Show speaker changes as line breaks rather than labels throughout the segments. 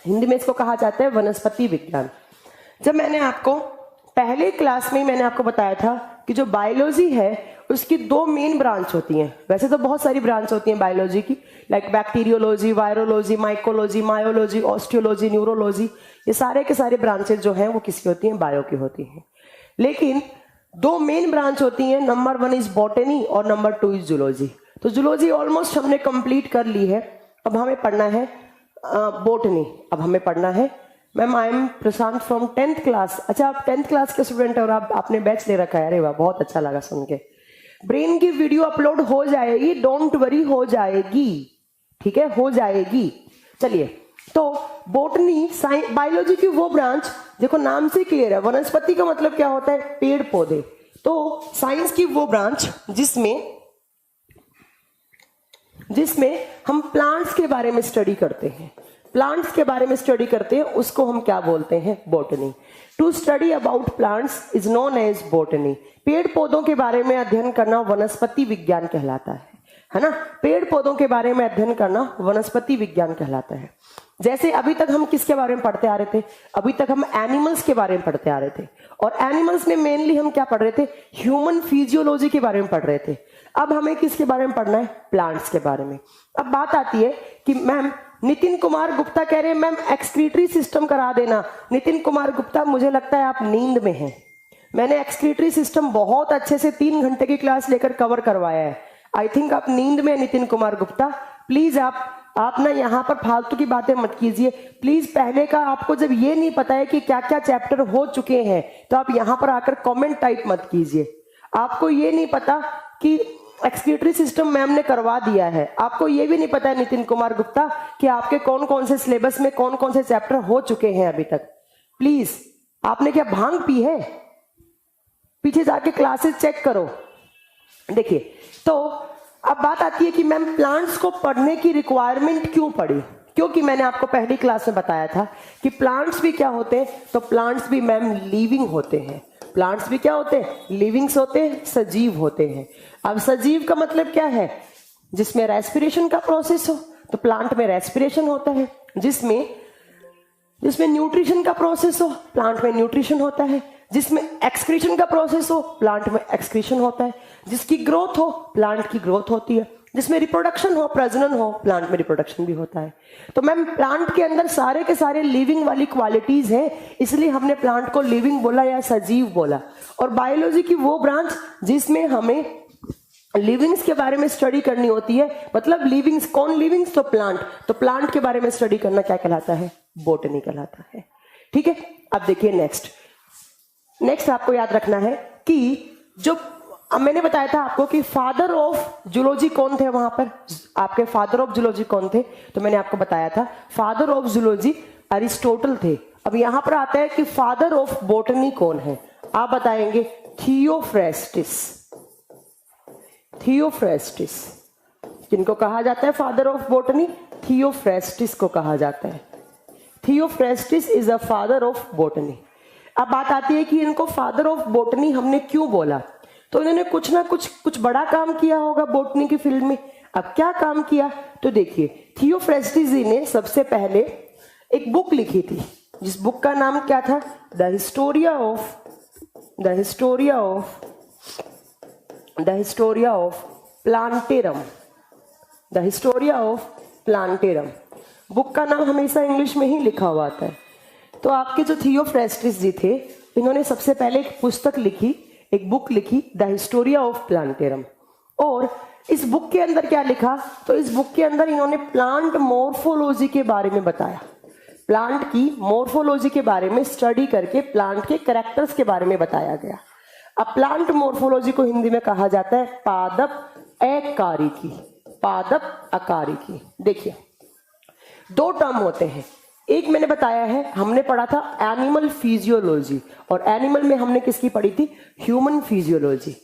हिंदी में इसको कहा जाता है वनस्पति विज्ञान। जब मैंने आपको पहले क्लास में मैंने आपको बताया था कि जो बायोलॉजी है उसकी दो मेन ब्रांच होती हैं। वैसे तो बहुत सारी ब्रांच होती हैं बायोलॉजी की, like bacteriology, virology, mycology, myology, osteology, neurology, ये सारे के सारे ब्रांचेस जो हैं वो किसकी होती हैं? बायो की होती हैं। लेकिन दो मेन ब्रांच होती हैं, नंबर 1 इज बॉटनी और नंबर 2 इज जूलॉजी। तो जूलॉजी ऑलमोस्ट हमने कंप्लीट कर ली है, अब हमें पढ़ना है बॉटनी। अब हमें पढ़ना है, ma'am I am Prashant from 10th class. अच्छा, आप 10th क्लास के स्टूडेंट और आपने बैच ले रखा है, अरे वाह, बहुत अच्छा लगा सुन के। ब्रेन की वीडियो अपलोड हो जाएगी, डोंट वरी, हो जाएगी, ठीक है, हो जाएगी। चलिए, तो बॉटनी बायोलॉजी की वो ब्रांच, देखो नाम से क्लियर है, वनस्पति का मतलब क्या होता है? पेड़ पौधे। तो साइंस की वो ब्रांच जिसमें हम प्लांट्स के बारे में स्टडी करते हैं, प्लांट्स के बारे में स्टडी करते हैं, उसको हम क्या बोलते हैं? Botany. To study about plants is known as botany. पेड़ पौधों के बारे में अध्ययन करना वनस्पति विज्ञान कहलाता है ना? पेड़ पौधों के बारे में अध्ययन करना वनस्पति विज्ञान कहलाता है। जैसे अभी तक हम किसके बारे में पढ़ते आ रहे थे? अभी तक हम एनिमल्स के बारे में पढ़ते आ रहे थे, और एनिमल्स में मेनली हम क्या पढ़ रहे थे? ह्यूमन फिजियोलॉजी के बारे में पढ़ रहे थे। अब हमें किसके बारे में पढ़ना है? प्लांट्स के बारे में। अब बात आती है कि मैम नितिन कुमार गुप्ता कह रहे हैं मैम एक्सक्रीटरी सिस्टम करा देना। नितिन कुमार गुप्ता, मुझे लगता है आप नींद में हैं। मैंने एक्सक्रीटरी सिस्टम बहुत अच्छे से 3 घंटे की क्लास लेकर कवर करवाया है। आई थिंक आप नींद में। नितिन कुमार गुप्ता, प्लीज आप ना यहाँ पर फालतू की बातें मत कीजिए प्लीज। पहले का आपको जब ये नहीं पता है कि क्या क्या चैप्टर हो चुके हैं, तो आप यहाँ पर आकर कमेंट टाइप मत कीजिए। आपको ये नहीं पता कि एक्सक्रीटरी सिस्टम मैम ने करवा दिया है, आपको ये भी नहीं पता है नितिन कुमार गुप्ता कि आपके कौन कौन से सिलेबस में कौन कौन से चैप्टर हो चुके हैं अभी तक। प्लीज, आपने क्या भांग पी है? पीछे जाके क्लासेस चेक करो। देखिए, तो अब बात आती है कि मैम प्लांट्स को पढ़ने की रिक्वायरमेंट क्यों पड़ी? क्योंकि मैंने आपको पहली क्लास में बताया था कि प्लांट्स भी क्या होते हैं, तो प्लांट्स भी मैम लिविंग होते हैं। प्लांट्स भी क्या होते हैं? लिविंग्स होते हैं, सजीव होते हैं। अब सजीव का मतलब क्या है? जिसमें रेस्पिरेशन का प्रोसेस हो, तो प्लांट में रेस्पिरेशन होता है। जिसमें न्यूट्रिशन का प्रोसेस हो, प्लांट में न्यूट्रिशन होता है। जिसमें एक्सक्रीशन का प्रोसेस हो, प्लांट में एक्सक्रीशन होता है। जिसकी ग्रोथ हो, प्लांट की ग्रोथ होती है। जिसमें रिप्रोडक्शन हो, प्रजनन हो, प्लांट में रिप्रोडक्शन भी होता है। तो मैम प्लांट के अंदर सारे के सारे लिविंग वाली क्वालिटीज हैं, इसलिए हमने प्लांट को लिविंग बोला या सजीव बोला। और बायोलॉजी की वो ब्रांच जिसमें हमें लिविंग्स के बारे में स्टडी करनी होती है, मतलब लिविंग्स, कौन लिविंग्स? तो प्लांट। तो प्लांट के बारे में स्टडी करना क्या कहलाता है? बॉटनी कहलाता है। ठीक है, अब देखिए नेक्स्ट आपको याद रखना है कि जो अब मैंने बताया था आपको कि फादर ऑफ जूलॉजी कौन थे वहां पर, आपके फादर ऑफ जूलॉजी कौन थे? तो मैंने आपको बताया था फादर ऑफ जूलॉजी अरिस्टोटल थे। अब यहां पर आता है कि फादर ऑफ बॉटनी कौन है? आप बताएंगे थियोफ्रेस्टिस। थियोफ्रेस्टिस किनको कहा जाता है फादर ऑफ बॉटनी? थियोफ्रेस्टिस को कहा जाता है। Theophrastus is a father of botany. अब बात आती है कि इनको फादर ऑफ बॉटनी हमने क्यों बोला? तो इन्होंने कुछ ना कुछ बड़ा काम किया होगा बॉटनी की फील्ड में। अब क्या काम किया? तो देखिए, थियोफ्रेस्टिस जी ने सबसे पहले एक बुक लिखी थी, जिस बुक का नाम क्या था? The Historia of plantarum. The Historia of plantarum book का नाम हमेशा इंग्लिश में ही लिखा हुआ आता है। तो आपके जो थियोफ्रेस्टिस जी थे, इन्होंने सबसे पहले एक पुस्तक लिखी, एक बुक लिखी, द हिस्टोरिया ऑफ प्लांटेरम। और इस बुक के अंदर क्या लिखा? तो इस बुक के अंदर इन्होंने प्लांट मॉर्फोलॉजी के बारे में बताया। प्लांट की मॉर्फोलॉजी के बारे में स्टडी करके प्लांट के कैरेक्टर्स के बारे में बताया गया। अब प्लांट मॉर्फोलॉजी को हिंदी में कहा जाता है पादप अकारिकी। पादप अकारिकी। देखिए, दो टर्म होते हैं। एक मैंने बताया है, हमने पढ़ा था एनिमल फिजियोलॉजी, और एनिमल में हमने किसकी पढ़ी थी? Human physiology.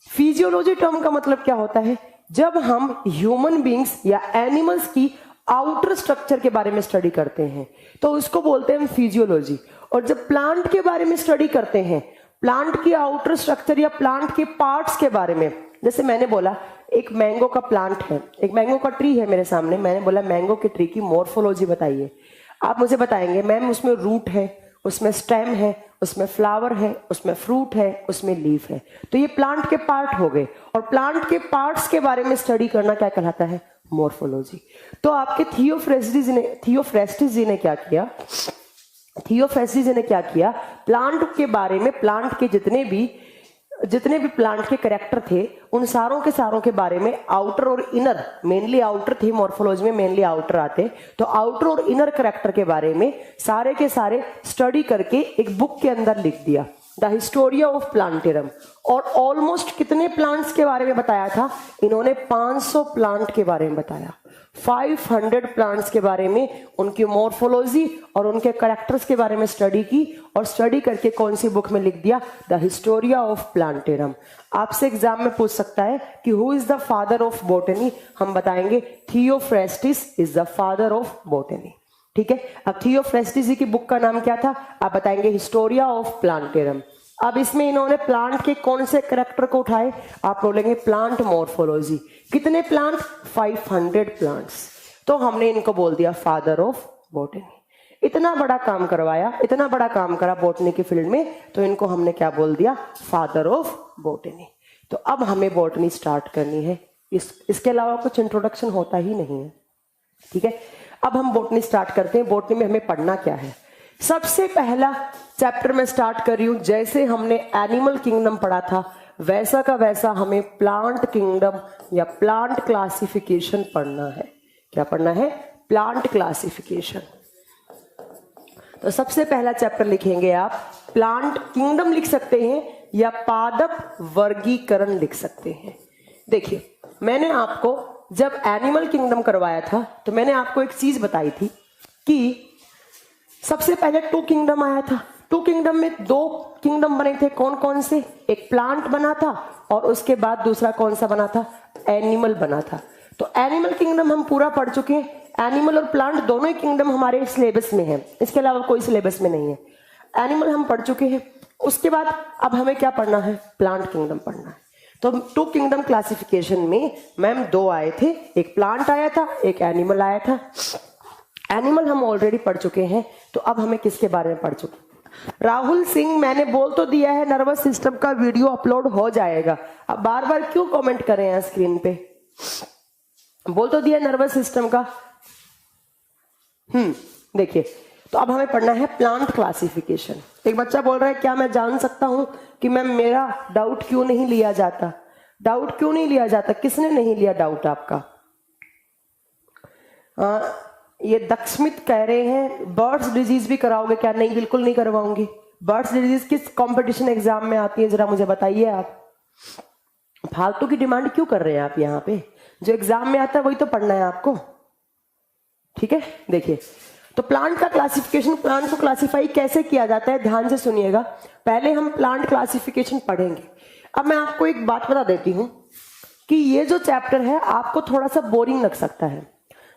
फिजियोलॉजी टर्म का मतलब क्या होता है? जब हम ह्यूमन बींग्स या एनिमल्स की आउटर स्ट्रक्चर के बारे में स्टडी करते हैं तो उसको बोलते हैं हम फिजियोलॉजी। और जब प्लांट के बारे में स्टडी करते हैं, प्लांट की आउटर स्ट्रक्चर या प्लांट के पार्ट्स के बारे में, जैसे मैंने बोला एक मैंगो का प्लांट है, एक मैंगो का ट्री है मेरे सामने, मैंने बोला मैंगो के ट्री की मॉर्फोलॉजी बताइए। आप मुझे बताएंगे मैम उसमें रूट है, उसमें स्टेम है, उसमें फ्लावर है, उसमें फ्रूट है, उसमें लीफ है, तो ये प्लांट के पार्ट हो गए। और प्लांट के पार्ट्स के बारे में स्टडी करना क्या कहलाता है? मॉर्फोलॉजी। तो आपके थियोफ्रेस्टिस जी ने क्या किया? थियोफ्रेस्टिस जी ने क्या किया? प्लांट के बारे में, प्लांट के जितने भी प्लांट के कैरेक्टर थे उन सारों के बारे में, आउटर और इनर, मेनली आउटर थे, मॉर्फोलॉजी में मेनली आउटर आते, तो आउटर और इनर कैरेक्टर के बारे में सारे के सारे स्टडी करके एक बुक के अंदर लिख दिया, द हिस्टोरिया ऑफ प्लांटेरम। और ऑलमोस्ट कितने प्लांट्स के बारे में बताया था? इन्होंने 500 प्लांट के बारे में बताया, 500 प्लांट्स के बारे में, उनकी मॉर्फोलॉजी और उनके कैरेक्टर्स के बारे में स्टडी की, और स्टडी करके कौन सी बुक में लिख दिया? The Historia of Plantarum. आपसे एग्जाम में पूछ सकता है कि who is the father of botany? हम बताएंगे Theophrastus is the father of botany. ठीक है, अब थियोफ्रेस्टिस जी की बुक का नाम क्या था? आप बताएंगे हिस्टोरिया ऑफ प्लांटेरम। अब इसमें इन्होंने प्लांट के कौन से कैरेक्टर को उठाए? आप बोलेंगे प्लांट मॉर्फोलॉजी। कितने प्लांट? 500 प्लांट्स। तो हमने इनको बोल दिया फादर ऑफ बॉटनी। इतना बड़ा काम करवाया, इतना बड़ा काम करा बॉटनी की फील्ड में, तो इनको हमने क्या बोल दिया? Father of botany. तो अब हमें बॉटनी स्टार्ट करनी है, इसके अलावा कुछ इंट्रोडक्शन होता ही नहीं है। ठीक है, अब हम बॉटनी स्टार्ट करते हैं। बॉटनी में हमें पढ़ना क्या है? सबसे पहला चैप्टर में स्टार्ट कर रही हूं, जैसे हमने एनिमल किंगडम पढ़ा था वैसा का वैसा हमें प्लांट किंगडम या प्लांट क्लासिफिकेशन पढ़ना है। क्या पढ़ना है? Plant classification. तो सबसे पहला चैप्टर लिखेंगे आप, प्लांट किंगडम लिख सकते हैं या पादप वर्गीकरण लिख सकते हैं। देखिए, मैंने आपको जब एनिमल किंगडम करवाया था तो मैंने आपको एक चीज बताई थी कि सबसे पहले 2 किंगडम आया था। 2 किंगडम में 2 किंगडम बने थे। कौन कौन से? एक प्लांट बना था और उसके बाद दूसरा कौन सा बना था? एनिमल बना था। तो एनिमल किंगडम हम पूरा पढ़ चुके हैं। एनिमल और प्लांट दोनों ही किंगडम हमारे सिलेबस में है, इसके अलावा कोई सिलेबस में नहीं है। एनिमल हम पढ़ चुके हैं। उसके बाद अब हमें क्या पढ़ना है? प्लांट किंगडम पढ़ना है। तो 2 किंगडम क्लासिफिकेशन में मैम 2 आए थे, एक प्लांट आया था, एक एनिमल आया था। एनिमल हम ऑलरेडी पढ़ चुके हैं, तो अब हमें किसके बारे में पढ़ चुके? राहुल सिंह, मैंने बोल तो दिया है नर्वस सिस्टम का वीडियो अपलोड हो जाएगा, अब बार बार क्यों कमेंट कर रहे हैं स्क्रीन पे? बोल तो दिया नर्वस सिस्टम का। देखिए, तो अब हमें पढ़ना है प्लांट क्लासिफिकेशन। एक बच्चा बोल रहा है क्या मैं जान सकता हूं कि मैम मेरा डाउट क्यों नहीं लिया जाता? डाउट क्यों नहीं लिया जाता? किसने नहीं लिया डाउट आपका? ये दक्षमित कह रहे हैं बर्ड्स डिजीज भी कराओगे क्या? नहीं, बिल्कुल नहीं करवाऊंगी। बर्ड्स डिजीज किस कंपटीशन एग्जाम में आती है जरा मुझे बताइए। आप फालतू की डिमांड क्यों कर रहे हैं आप यहाँ पे? जो एग्जाम में आता है वही तो पढ़ना है आपको। ठीक है, देखिए, तो प्लांट का क्लासिफिकेशन, प्लांट को क्लासिफाई कैसे किया जाता है ध्यान से सुनिएगा। पहले हम प्लांट क्लासिफिकेशन पढ़ेंगे। अब मैं आपको एक बात बता देती हूं कि ये जो चैप्टर है आपको थोड़ा सा बोरिंग लग सकता है,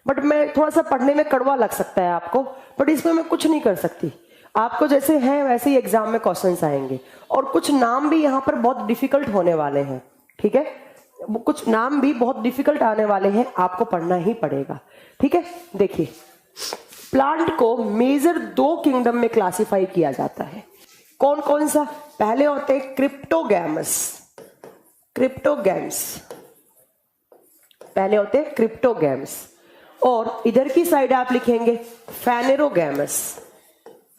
बट मैं थोड़ा सा पढ़ने में कड़वा लग सकता है आपको, बट इसमें मैं कुछ नहीं कर सकती। आपको जैसे हैं वैसे ही एग्जाम में क्वेश्चंस आएंगे, और कुछ नाम भी यहाँ पर बहुत डिफिकल्ट होने वाले हैं। ठीक है, कुछ नाम भी बहुत डिफिकल्ट आने वाले हैं, आपको पढ़ना ही पड़ेगा। ठीक है, देखिए, प्लांट को मेजर 2 किंगडम में क्लासिफाई किया जाता है। कौन कौन सा? पहले होते हैं क्रिप्टोगैमस। क्रिप्टोगैम्स पहले होते हैं क्रिप्टोगैम्स, और इधर की साइड आप लिखेंगे फेनेरोगैमस।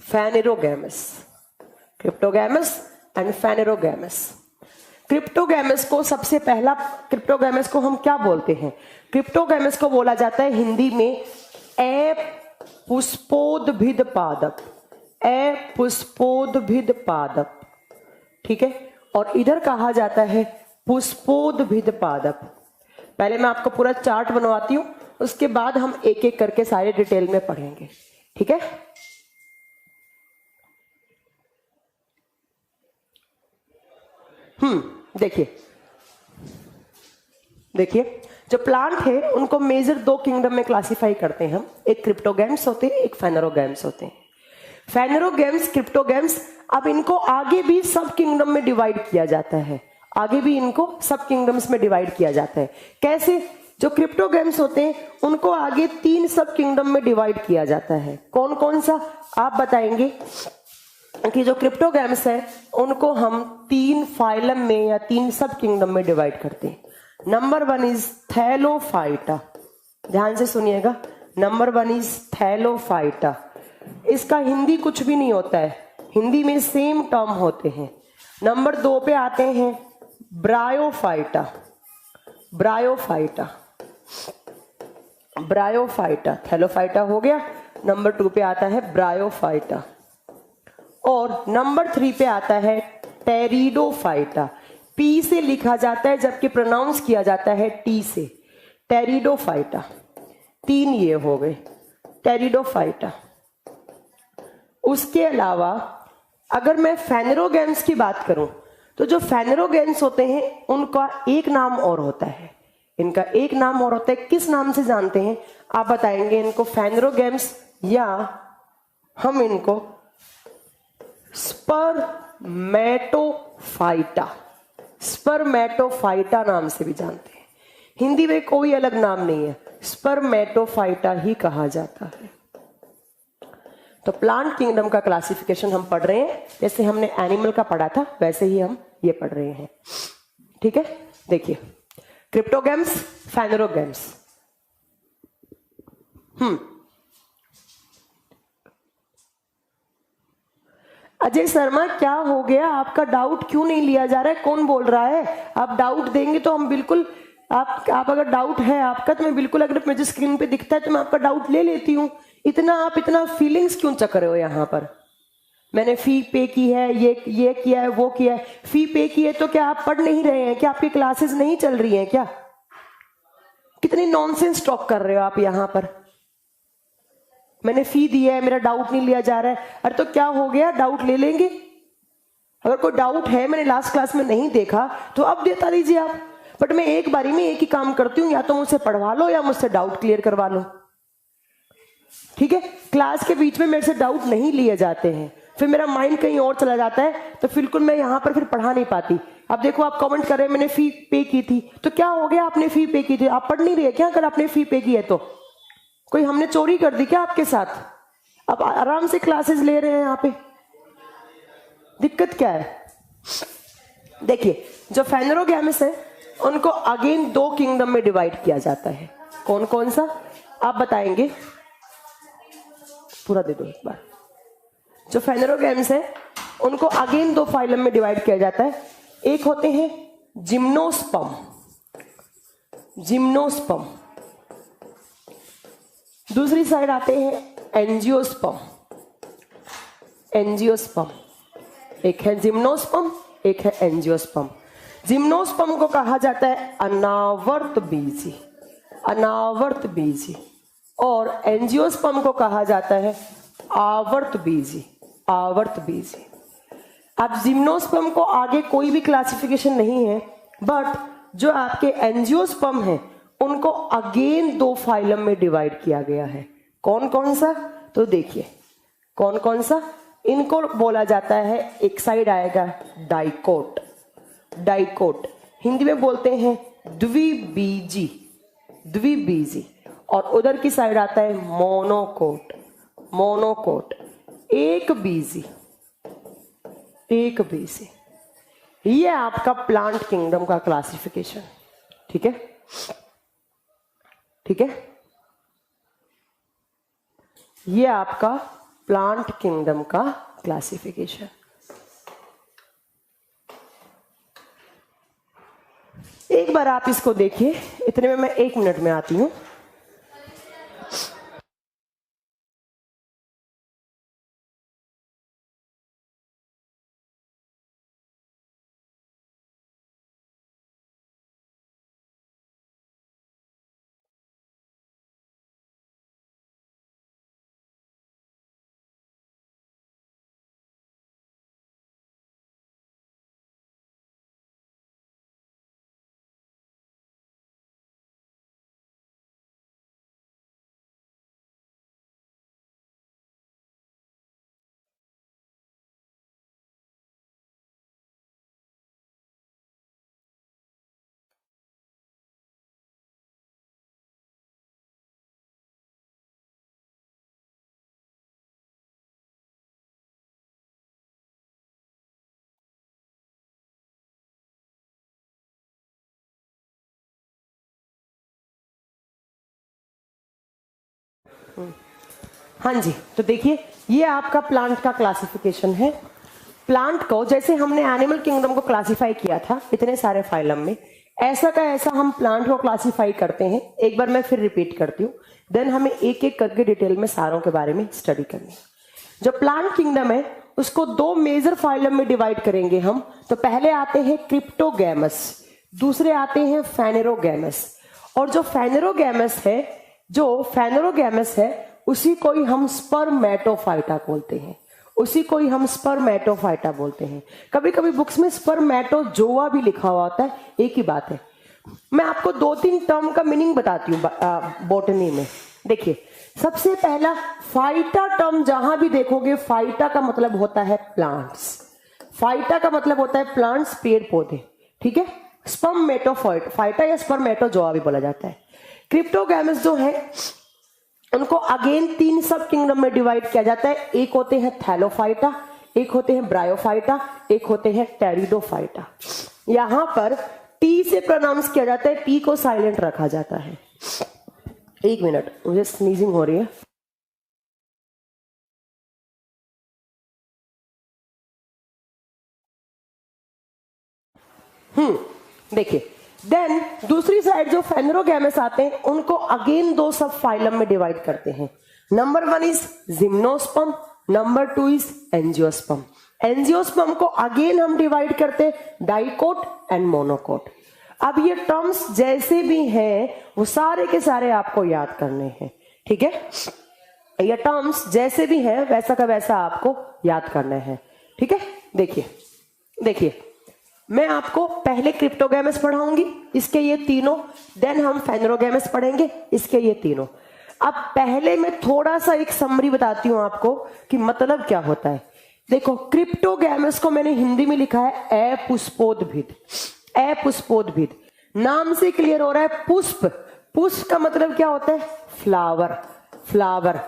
फेनेरोगैमस, क्रिप्टोगैमस एंड फेनेरोगैमस। क्रिप्टोगैमस को सबसे पहला, क्रिप्टोगैमस को हम क्या बोलते हैं? क्रिप्टोगैमस को बोला जाता है हिंदी में अपुष्पोद्भिद पादप। अपुष्पोद्भिद पादप। ठीक है, और इधर कहा जाता है पुष्पोद्भिद पादप। पहले मैं आपको पूरा चार्ट बनवाती हूं, उसके बाद हम एक एक करके सारे डिटेल में पढ़ेंगे। ठीक है, देखिए, देखिए, जो प्लांट है उनको मेजर 2 किंगडम में क्लासिफाई करते हैं हम। एक क्रिप्टोगैम्स होते हैं, एक फेनेरोगैम्स होते हैं। फेनेरोगैम्स, क्रिप्टोगैम्स, अब इनको आगे भी सब किंगडम में डिवाइड किया जाता है। आगे भी इनको सब किंगडम्स में डिवाइड किया जाता है। कैसे? जो क्रिप्टोगेम्स होते हैं उनको आगे 3 सब किंगडम में डिवाइड किया जाता है। कौन कौन सा आप बताएंगे कि जो क्रिप्टोगेम्स है उनको हम 3 फाइलम में या 3 सब किंगडम में डिवाइड करते हैं। नंबर 1 इज थैलोफाइटा, ध्यान से सुनिएगा। Number 1 is Thallophyta. इसका हिंदी कुछ भी नहीं होता है, हिंदी में सेम टर्म होते हैं। नंबर 2 पे आते हैं ब्रायोफाइटा, ब्रायोफाइटा, ब्रायोफाइटा। थैलोफाइटा हो गया। नंबर 2 पे आता है ब्रायोफाइटा। और नंबर 3 पे आता है टेरिडोफाइटा। पी से लिखा जाता है जबकि प्रोनाउंस किया जाता है टी से। टेरिडोफाइटा। 3 ये हो गए टेरिडोफाइटा। उसके अलावा अगर मैं फेनेरोगेम्स की बात करूं तो जो फेनेरोगेम्स होते हैं उनका एक नाम और होता है, इनका एक नाम और होता है। किस नाम से जानते हैं आप बताएंगे? इनको फेनेरोगेम्स या हम इनको स्पर्मेटोफाइटा, स्पर्मेटोफाइटा नाम से भी जानते हैं। हिंदी में कोई अलग नाम नहीं है, स्पर्मेटोफाइटा ही कहा जाता है। तो प्लांट किंगडम का क्लासिफिकेशन हम पढ़ रहे हैं, जैसे हमने एनिमल का पढ़ा था वैसे ही हम ये पढ़ रहे हैं। ठीक है, देखिए क्रिप्टोगेम्स, फेनेरोगेम्स। अजय शर्मा क्या हो गया, आपका डाउट क्यों नहीं लिया जा रहा है? कौन बोल रहा है? आप डाउट देंगे तो हम बिल्कुल आप अगर डाउट है आपका तो मैं बिल्कुल, अगर मुझे स्क्रीन पे दिखता है तो मैं आपका डाउट ले लेती हूँ। आप इतना फीलिंग्स क्यों चक्कर रहे हो? यहाँ पर मैंने फी पे की है, ये किया है, वो किया है। फी पे की है तो क्या आप पढ़ नहीं रहे हैं? क्या आपकी क्लासेस नहीं चल रही हैं क्या? कितनी नॉनसेंस टॉक कर रहे हो आप यहाँ पर। मैंने फी दी है, मेरा डाउट नहीं लिया जा रहा है। अरे तो क्या हो गया, डाउट ले लेंगे। अगर कोई डाउट है, मैंने लास्ट क्लास में नहीं देखा तो अब देता दीजिए आप। बट मैं एक बारी में एक ही काम करती हूँ, या तो मुझसे पढ़वा लो या मुझसे डाउट क्लियर करवा लो। ठीक है, क्लास के बीच में मेरे से डाउट नहीं लिए जाते हैं, फिर मेरा माइंड कहीं और चला जाता है, तो बिल्कुल मैं यहाँ पर फिर पढ़ा नहीं पाती। अब देखो आप कमेंट कर रहे हैं मैंने फी पे की थी, तो क्या हो गया? आपने फी पे की थी, आप पढ़ नहीं रहे क्या? अगर आपने फी पे की है तो कोई हमने चोरी कर दी क्या आपके साथ? आप आराम से क्लासेस ले रहे हैं यहाँ पे, दिक्कत क्या है? देखिए जो फेनेरोगेम्स है उनको अगेन 2 किंगडम में डिवाइड किया जाता है। कौन कौन सा आप बताएंगे? पूरा दे दो एक बार। जो फेनेरोगेम्स है उनको अगेन 2 फाइलम में डिवाइड किया जाता है। एक होते हैं जिम्नोस्पर्म, जिम्नोस्पर्म। दूसरी साइड आते हैं एंजियोस्पर्म, एंजियोस्पर्म। एक है जिम्नोस्पर्म, एक है एंजियोस्पर्म। जिम्नोस्पर्म को कहा जाता है अनावर्त बीजी, अनावर्त बीजी। और एंजियोस्पर्म को कहा जाता है आवर्त बीजी, आवर्त बीजी। अब जिम्नोस्पर्म को आगे कोई भी क्लासिफिकेशन नहीं है, बट जो आपके एंजियोस्पर्म है उनको अगेन 2 फाइलम में डिवाइड किया गया है। कौन कौन सा? तो देखिए कौन कौन सा। इनको बोला जाता है, एक साइड आएगा डाइकोट, डाइकोट हिंदी में बोलते हैं द्विबीजी, द्विबीजी। और उधर की साइड आता है मोनोकोट, मोनोकोट। एक बीजी, एक बीजी। ये आपका प्लांट किंगडम का क्लासिफिकेशन। ठीक है, ठीक है, ये आपका प्लांट किंगडम का क्लासिफिकेशन। एक बार आप इसको देखिए, इतने में मैं 1 मिनट में आती हूं। हाँ जी, तो देखिए ये आपका प्लांट का क्लासिफिकेशन है। प्लांट को जैसे हमने एनिमल किंगडम को क्लासिफाई किया था इतने सारे फाइलम में, ऐसा का ऐसा हम प्लांट को क्लासिफाई करते हैं। एक बार मैं फिर रिपीट करती हूँ, देन हमें एक एक करके डिटेल में सारों के बारे में स्टडी करनी है। जो प्लांट किंगडम है उसको दो मेजर फाइलम में डिवाइड करेंगे हम। तो पहले आते हैं क्रिप्टोगैमस, दूसरे आते हैं फेनेरोगैमस। और जो फेनेरोगैमस है उसी को ही हम स्पर्मेटोफाइटा बोलते हैं, उसी को ही हम स्पर्मेटोफाइटा बोलते हैं। कभी कभी बुक्स में स्पर्मेटोजोआ भी लिखा हुआ होता है, एक ही बात है। मैं आपको दो तीन टर्म का मीनिंग बताती हूँ बॉटनी में। देखिए सबसे पहला फाइटा टर्म जहां भी देखोगे, फाइटा का मतलब होता है प्लांट्स, फाइटा का मतलब होता है प्लांट्स, पेड़ पौधे, ठीक है। स्पर्मेटोफाइटा या स्पर्मेटोजोआ भी बोला जाता है। क्रिप्टोगैमस जो है उनको अगेन तीन सब किंगडम में डिवाइड किया जाता है। एक होते हैं थैलोफाइटा, एक होते हैं ब्रायोफाइटा, एक होते हैं टेरिडोफाइटा। यहां पर टी से प्रोनाउंस किया जाता है, टी को साइलेंट रखा जाता है। एक मिनट, मुझे स्नीजिंग हो रही है। देखिए देन दूसरी साइड जो फेनेरोगैमस आते हैं उनको अगेन दो सब फाइलम में डिवाइड करते हैं। Number 1 is gymnosperm, number 2 is angiosperm. Angiosperm को अगेन हम डिवाइड करते हैं डाइकोट एंड मोनोकोट। अब ये टर्म्स जैसे भी हैं वो सारे के सारे आपको याद करने हैं, ठीक है। ये टर्म्स जैसे भी हैं वैसा का वैसा आपको याद करना है, ठीक है। देखिए मैं आपको पहले क्रिप्टोगैमस पढ़ाऊंगी, इसके ये तीनों, देन हम फेनेरोगैमस पढ़ेंगे, इसके ये तीनों। अब पहले मैं थोड़ा सा एक समरी बताती हूं आपको कि मतलब क्या होता है। देखो क्रिप्टोगैमस को मैंने हिंदी में लिखा है अपुष्पोद्भिद। अपुष्पोद्भिद नाम से क्लियर हो रहा है, पुष्प, पुष्प का मतलब क्या होता है, फ्लावर, फ्लावर।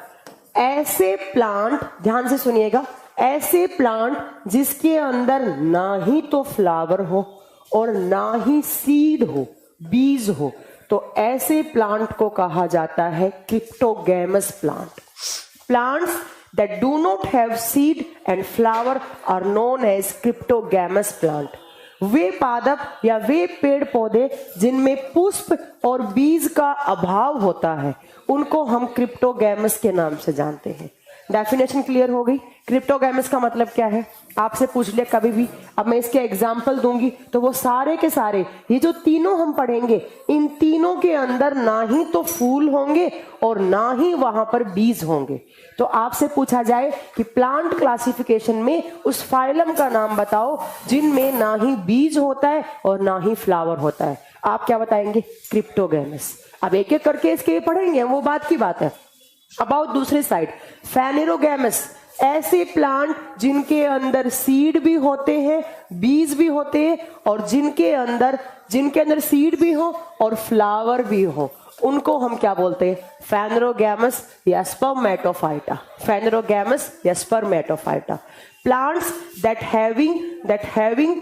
ऐसे प्लांट, ध्यान से सुनिएगा, ऐसे प्लांट जिसके अंदर ना ही तो फ्लावर हो और ना ही सीड हो, बीज हो, तो ऐसे प्लांट को कहा जाता है cryptogamous plant. Plants that do not have seed and flower are known as cryptogamous plant. वे पादप या वे पेड़ पौधे जिनमें पुष्प और बीज का अभाव होता है उनको हम क्रिप्टोगैमस के नाम से जानते हैं। डेफिनेशन क्लियर हो गई। क्रिप्टोगैमस का मतलब क्या है, आपसे पूछ लिया कभी भी, अब मैं इसके एग्जाम्पल दूंगी तो वो सारे के सारे, ये जो तीनों हम पढ़ेंगे, इन तीनों के अंदर ना ही तो फूल होंगे और ना ही वहां पर बीज होंगे। तो आपसे पूछा जाए कि प्लांट क्लासिफिकेशन में उस फाइलम का नाम बताओ जिनमें ना ही बीज होता है और ना ही फ्लावर होता है, आप क्या बताएंगे, क्रिप्टोगैमस। अब एक एक करके इसके पढ़ेंगे, वो बात की बात है। अबाउट दूसरी साइड फेनेरोगैमस, ऐसे प्लांट जिनके अंदर सीड भी होते हैं, बीज भी होते हैं, और जिनके अंदर सीड भी हो और फ्लावर भी हो, उनको हम क्या बोलते हैं, फेनेरोगैमस या स्पर्मेटोफाइटा। फेनेरोगैमस या spermatophyta. Plants that having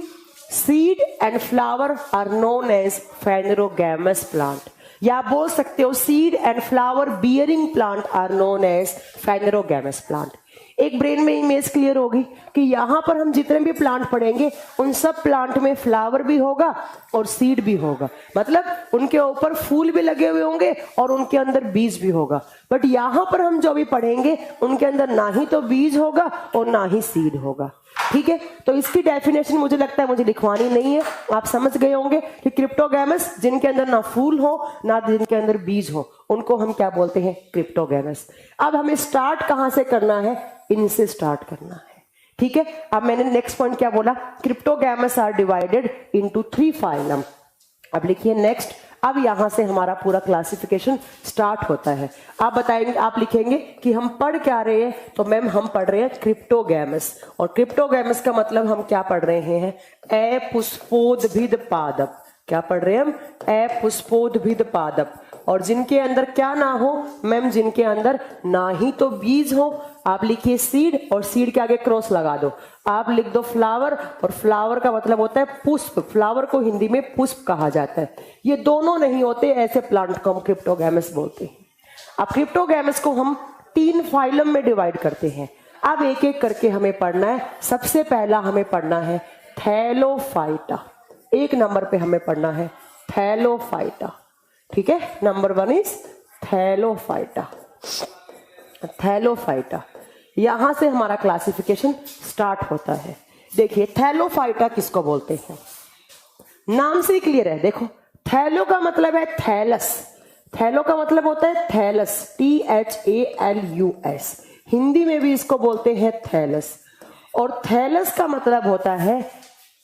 seed and flower are known as phanerogamous plant, या आप बोल सकते हो seed and flower bearing plant are known as phanerogamous plant. एक ब्रेन में इमेज क्लियर होगी कि यहां पर हम जितने भी प्लांट पढ़ेंगे उन सब प्लांट में फ्लावर भी होगा और सीड भी होगा, मतलब उनके ऊपर फूल भी लगे हुए होंगे और उनके अंदर बीज भी होगा। बट यहां पर हम जो भी पढ़ेंगे उनके अंदर ना ही तो बीज होगा और ना ही सीड होगा, ठीक है। तो इसकी डेफिनेशन मुझे लगता है मुझे लिखवानी नहीं है, आप समझ गए होंगे कि क्रिप्टोगैमस जिनके अंदर ना फूल हो ना जिनके अंदर बीज हो, उनको हम क्या बोलते हैं, क्रिप्टोगैमस। अब हमें स्टार्ट कहां से करना है, इनसे स्टार्ट करना है, ठीक है। अब मैंने नेक्स्ट पॉइंट क्या बोला, cryptogams are divided into 3 phylum. अब लिखिए नेक्स्ट। अब यहां से हमारा पूरा क्लासिफिकेशन स्टार्ट होता है। आप बताएंगे, आप लिखेंगे कि हम पढ़ क्या रहे हैं, तो मैम हम पढ़ रहे हैं क्रिप्टोगैमस। और क्रिप्टोगैमस का मतलब हम क्या पढ़ रहे हैं, अपुष्पोद्भिद पादप। क्या पढ़ रहे हैं हम, अपुष्पोद्भिद पादप। और जिनके अंदर क्या ना हो, मैम जिनके अंदर ना ही तो बीज हो, आप लिखिए सीड, और सीड के आगे क्रॉस लगा दो, आप लिख दो फ्लावर, और फ्लावर का मतलब होता है पुष्प। फ्लावर को हिंदी में पुष्प कहा जाता है। ये दोनों नहीं होते, ऐसे प्लांट को हम क्रिप्टोगैमस बोलते हैं। अब क्रिप्टोगैमस को हम 3 फाइलम में डिवाइड करते हैं। अब एक एक करके हमें पढ़ना है। सबसे पहला हमें पढ़ना है थैलोफाइटा। 1 नंबर पे हमें पढ़ना है थैलोफाइटा। ठीक है, नंबर 1 इज थैलोफाइटा। थैलोफाइटा, यहां से हमारा क्लासिफिकेशन स्टार्ट होता है। देखिए थैलोफाइटा किसको बोलते हैं, नाम से ही क्लियर है। देखो थैलो का मतलब है थैलस, थैलो का मतलब होता है थैलस, THALUS। हिंदी में भी इसको बोलते हैं थैलस। और थैलस का मतलब होता है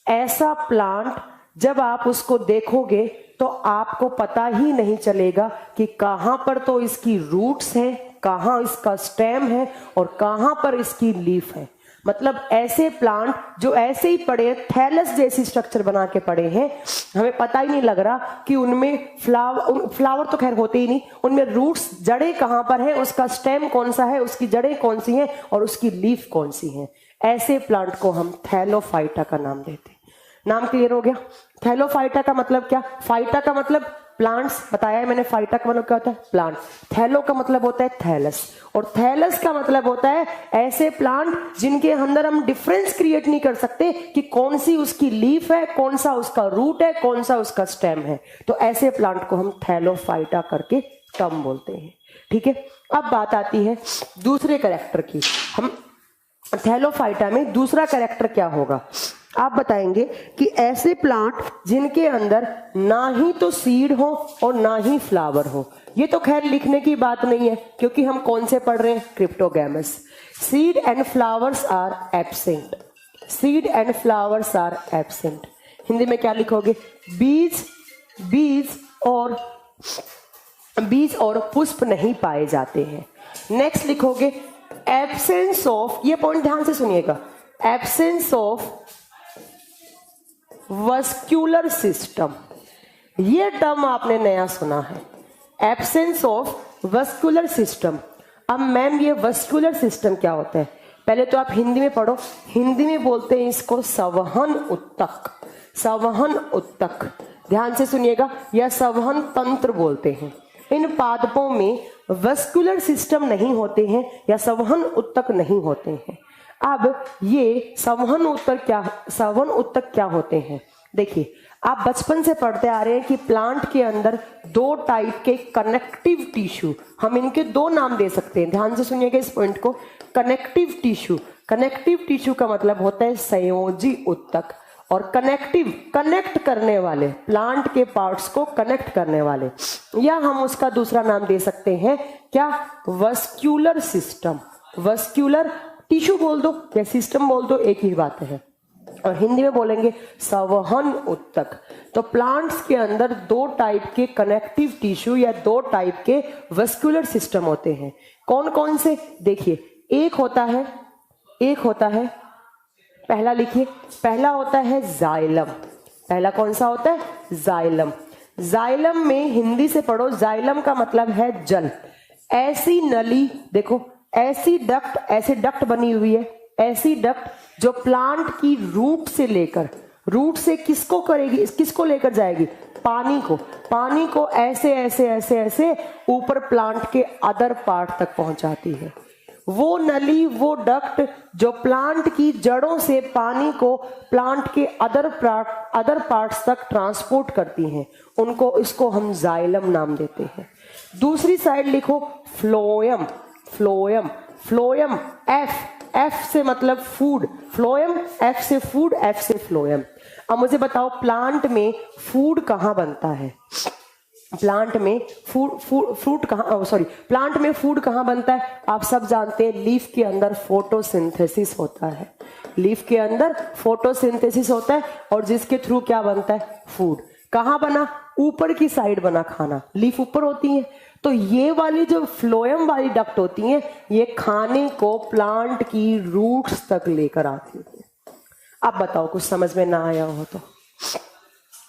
ऐसा प्लांट जब आप उसको देखोगे तो आपको पता ही नहीं चलेगा कि कहां पर तो इसकी रूट्स हैं, कहां इसका स्टेम है और कहां पर इसकी लीफ है। मतलब ऐसे प्लांट जो ऐसे ही पड़े हैं, थैलस जैसी स्ट्रक्चर बना के पड़े हैं, हमें पता ही नहीं लग रहा कि उनमें फ्लावर तो खैर होते ही नहीं, उनमें रूट्स, जड़ें कहां पर है, उसका स्टेम कौन सा है, उसकी जड़ें कौन सी हैं और उसकी लीफ कौन सी है। ऐसे प्लांट को हम थैलोफाइटा का नाम देते हैं। नाम क्लियर हो गया। थैलोफाइटा का मतलब क्या, फाइटा का मतलब प्लांट्स बताया है मैंने, फाइटा का मतलब क्या होता है प्लांट, थैलो का मतलब होता है थैलस, और थैलस का मतलब होता है ऐसे प्लांट जिनके अंदर हम डिफरेंस क्रिएट नहीं कर सकते कि कौन सी उसकी लीफ है, कौन सा उसका रूट है, कौन सा उसका स्टेम है। तो ऐसे प्लांट को हम थैलोफाइटा करके टर्म बोलते हैं। ठीक है, अब बात आती है दूसरे कैरेक्टर की। हम थैलोफाइटा में दूसरा कैरेक्टर क्या होगा, आप बताएंगे कि ऐसे प्लांट जिनके अंदर ना ही तो सीड हो और ना ही फ्लावर हो। ये तो खैर लिखने की बात नहीं है क्योंकि हम कौन से पढ़ रहे हैं, cryptogams. Seed and flowers are absent, seed and flowers are absent. Hindi में क्या लिखोगे, बीज और पुष्प नहीं पाए जाते हैं। नेक्स्ट लिखोगे एब्सेंस ऑफ, ये पॉइंट ध्यान से सुनिएगा, एब्सेंस ऑफ वस्क्यूलर सिस्टम। ये टर्म आपने नया सुना है, एब्सेंस ऑफ वस्क्यूलर सिस्टम। अब मैम ये वस्क्यूलर सिस्टम क्या होता है, पहले तो आप हिंदी में पढ़ो। हिंदी में बोलते हैं इसको संवहन उत्तक, संवहन उत्तक। ध्यान से सुनिएगा, यह संवहन तंत्र बोलते हैं। इन पादपों में वस्क्यूलर सिस्टम नहीं होते हैं या संवहन उत्तक नहीं होते हैं। अब ये संवहन उत्तक क्या होते हैं, देखिए आप बचपन से पढ़ते आ रहे हैं कि प्लांट के अंदर 2 टाइप के कनेक्टिव टिश्यू, हम इनके 2 नाम दे सकते हैं। ध्यान से सुनिएगा इस पॉइंट को, कनेक्टिव टिश्यू। कनेक्टिव टिश्यू का मतलब होता है संयोजी उत्तक, और कनेक्टिव, कनेक्ट करने वाले, प्लांट के पार्ट्स को कनेक्ट करने वाले, या हम उसका दूसरा नाम दे सकते हैं क्या, वस्क्यूलर सिस्टम। वस्क्यूलर टिश्यू बोल दो या सिस्टम बोल दो, एक ही बात है। और हिंदी में बोलेंगे संवहन उत्तक। तो प्लांट्स के अंदर 2 टाइप के कनेक्टिव टिश्यू या 2 टाइप के वस्क्यूलर सिस्टम होते हैं। कौन कौन से, देखिए एक होता है, पहला लिखिए, पहला होता है जाइलम। पहला कौन सा होता है, जाइलम। जाइलम में हिंदी से पढ़ो, जाइलम का मतलब है जल। ऐसी नली, देखो ऐसी डक्ट बनी हुई है, ऐसी डक्ट जो प्लांट की रूट से लेकर, रूट से किसको करेगी, किसको लेकर जाएगी, पानी को ऐसे ऐसे ऐसे ऐसे ऊपर प्लांट के अदर पार्ट तक पहुंचाती है। वो नली, वो डक्ट जो प्लांट की जड़ों से पानी को प्लांट के अदर पार्ट्स तक ट्रांसपोर्ट करती हैं, इसको हम जाइलम नाम देते हैं। दूसरी साइड लिखो फ्लोएम। फ्लोएम एफ से मतलब फूड, फ्लोएम एफ से फूड, एफ से फ्लोएम। अब मुझे बताओ प्लांट में फूड कहाँ बनता है, प्लांट में प्लांट में फूड कहाँ बनता है, आप सब जानते हैं लीफ के अंदर फोटोसिंथेसिस होता है। लीफ के अंदर फोटोसिंथेसिस होता है और जिसके थ्रू क्या बनता है, फूड। कहाँ बना, ऊपर की साइड बना खाना, लीफ ऊपर होती है। तो ये वाली जो फ्लोएम वाली डक्ट होती है, ये खाने को प्लांट की रूट्स तक लेकर आती है। अब बताओ कुछ समझ में ना आया हो तो,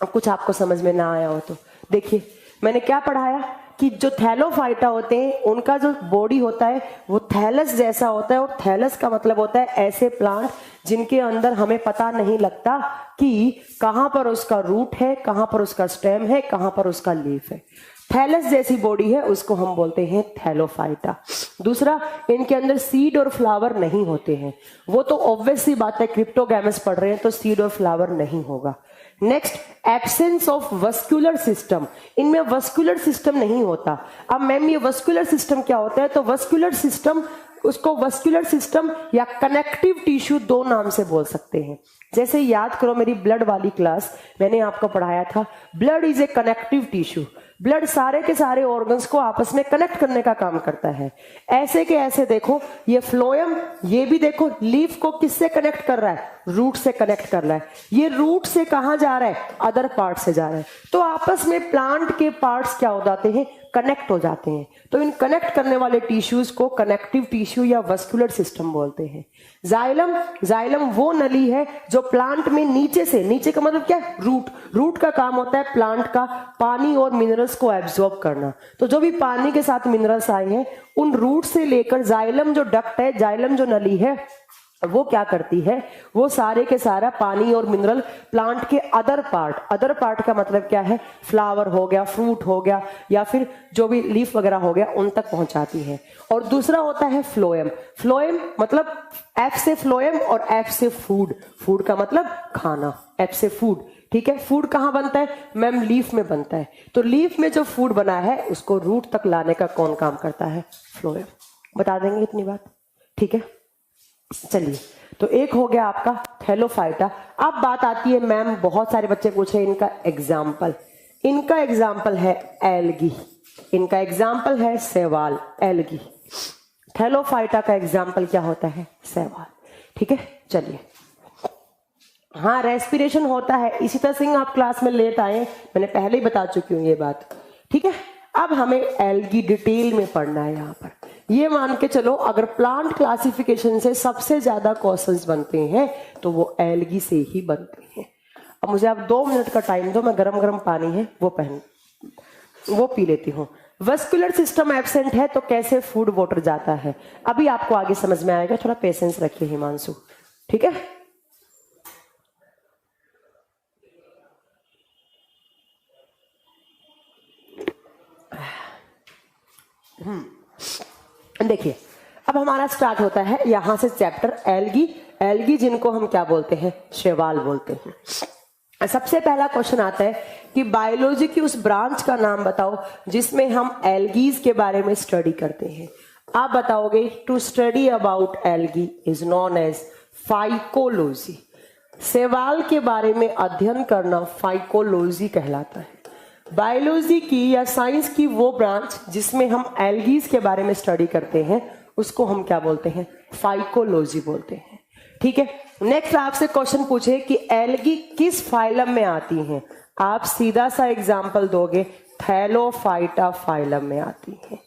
कुछ आपको समझ में ना आया हो तो देखिए मैंने क्या पढ़ाया कि जो थैलोफाइटा होते हैं उनका जो बॉडी होता है वो थैलस जैसा होता है, और थैलस का मतलब होता है ऐसे प्लांट जिनके अंदर हमें पता नहीं लगता कि कहाँ पर उसका रूट है, कहाँ पर उसका स्टेम है, कहाँ पर उसका लीफ है। थैलस जैसी बॉडी है उसको हम बोलते हैं थैलोफाइटा। दूसरा, इनके अंदर सीड और फ्लावर नहीं होते हैं, वो तो ऑब्वियस सी बात है, क्रिप्टोगैमस पढ़ रहे हैं तो सीड और फ्लावर नहीं होगा। Next, absence of vascular system, इनमें वस्कुलर सिस्टम नहीं होता। अब मैम ये वस्कुलर सिस्टम क्या होता है, तो वस्कुलर सिस्टम, उसको वस्कुलर सिस्टम या कनेक्टिव टिश्यू दो नाम से बोल सकते हैं। जैसे याद करो मेरी ब्लड वाली क्लास, मैंने आपको पढ़ाया था, blood is a connective tissue. Blood सारे के सारे ऑर्गन्स को आपस में कनेक्ट करने का काम करता है। ऐसे के ऐसे देखो, ये फ्लोएम, ये भी देखो लीफ को किससे कनेक्ट कर रहा है, रूट से कनेक्ट कर रहा है। ये रूट से कहां जा रहा है, अदर पार्ट से जा रहा है। तो आपस में प्लांट के पार्ट्स क्या हो जाते हैं, कनेक्ट हो जाते हैं। तो इन कनेक्ट करने वाले टिश्यूज को कनेक्टिव टिश्यू या वस्कुलर सिस्टम बोलते हैं। जाइलम, जाइलम वो नली है जो प्लांट में नीचे से, नीचे का मतलब क्या है, रूट, रूट का काम होता है प्लांट का पानी और मिनरल्स को एब्जॉर्ब करना। तो जो भी पानी के साथ मिनरल्स आए हैं उन रूट से लेकर जाइलम जो डक्ट है, जाइलम जो नली है, वो क्या करती है, वो सारे के सारा पानी और मिनरल प्लांट के अदर पार्ट, अदर पार्ट का मतलब क्या है, फ्लावर हो गया, फ्रूट हो गया, या फिर जो भी लीफ वगैरह हो गया, उन तक पहुंचाती है। और दूसरा होता है फ्लोएम। फ्लोएम मतलब एफ से फ्लोएम और एफ से फूड, फूड का मतलब खाना, एफ से फूड, ठीक है। फूड कहाँ बनता है मैम, लीफ में बनता है। तो लीफ में जो फूड बना है उसको रूट तक लाने का कौन काम करता है, फ्लोएम। बता देंगे इतनी बात, ठीक है। चलिए, तो एक हो गया आपका थैलोफाइटा। अब बात आती है मैम, बहुत सारे बच्चे पूछे इनका एग्जाम्पल। इनका एग्जाम्पल है एल्गी, इनका एग्जाम्पल है शैवाल, एल्गी। थैलोफाइटा का एग्जाम्पल क्या होता है, शैवाल, ठीक है। चलिए, हाँ रेस्पिरेशन होता है। इसी तरह से आप क्लास में लेट आए, मैंने पहले ही बता चुकी हूँ ये बात, ठीक है। अब हमें एल्गी डिटेल में पढ़ना है। यहाँ पर ये मान के चलो, अगर प्लांट क्लासिफिकेशन से सबसे ज्यादा क्वेश्चंस बनते हैं तो वो एल्गी से ही बनते हैं। अब मुझे आप 2 मिनट का टाइम दो, मैं गरम गरम पानी है वो पी लेती हूँ। वस्कुलर सिस्टम एब्सेंट है तो कैसे फूड वाटर जाता है, अभी आपको आगे समझ में आएगा। थोड़ा पेशेंस रखिए हिमांशु, ठीक है। देखिए, अब हमारा स्टार्ट होता है यहां से चैप्टर एल्गी। एल्गी जिनको हम क्या बोलते हैं, शैवाल बोलते हैं। सबसे पहला क्वेश्चन आता है कि बायोलॉजी की उस ब्रांच का नाम बताओ जिसमें हम एल्गीज के बारे में स्टडी करते हैं। आप बताओगे, to study about algae is known as phycology. शैवाल के बारे में अध्ययन करना फाइकोलॉजी कहलाता है। बायोलॉजी की या साइंस की वो ब्रांच जिसमें हम एल्गीज के बारे में स्टडी करते हैं उसको हम क्या बोलते हैं, फाइकोलॉजी बोलते हैं, ठीक है। नेक्स्ट आपसे क्वेश्चन पूछे कि एल्गी किस फाइलम में आती हैं, आप सीधा सा एग्जांपल दोगे, थैलोफाइटा फाइलम में आती है,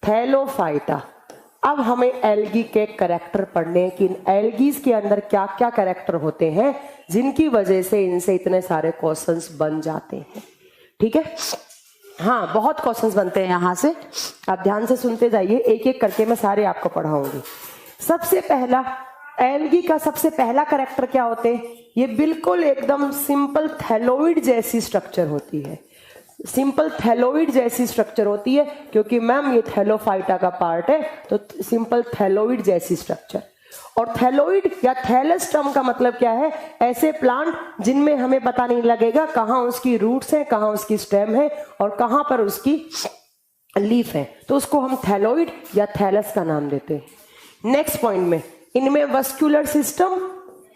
थैलोफाइटा। अब हमें एल्गी के कैरेक्टर पढ़ने हैं कि इन एल्गीज के अंदर क्या क्या कैरेक्टर होते हैं जिनकी वजह से इनसे इतने सारे क्वेश्चंस बन जाते हैं, ठीक है। हाँ, बहुत क्वेश्चंस बनते हैं यहां से, आप ध्यान से सुनते जाइए, एक एक करके मैं सारे आपको पढ़ाऊंगी। सबसे पहला, एल्गी का सबसे पहला कैरेक्टर क्या होते हैं, ये बिल्कुल एकदम सिंपल थैलोइड जैसी स्ट्रक्चर होती है। सिंपल थैलोइड जैसी स्ट्रक्चर होती है क्योंकि मैम ये थैलोफाइटा का पार्ट है, तो सिंपल थैलोइड जैसी स्ट्रक्चर। और थैलोइड या थैलस टर्म का मतलब क्या है, ऐसे प्लांट जिनमें हमें पता नहीं लगेगा कहाँ उसकी रूट्स है, कहाँ उसकी स्टेम है और कहाँ पर उसकी लीफ है, तो उसको हम थैलोइड या थैलस का नाम देते हैं। नेक्स्ट पॉइंट में, इनमें वस्कुलर सिस्टम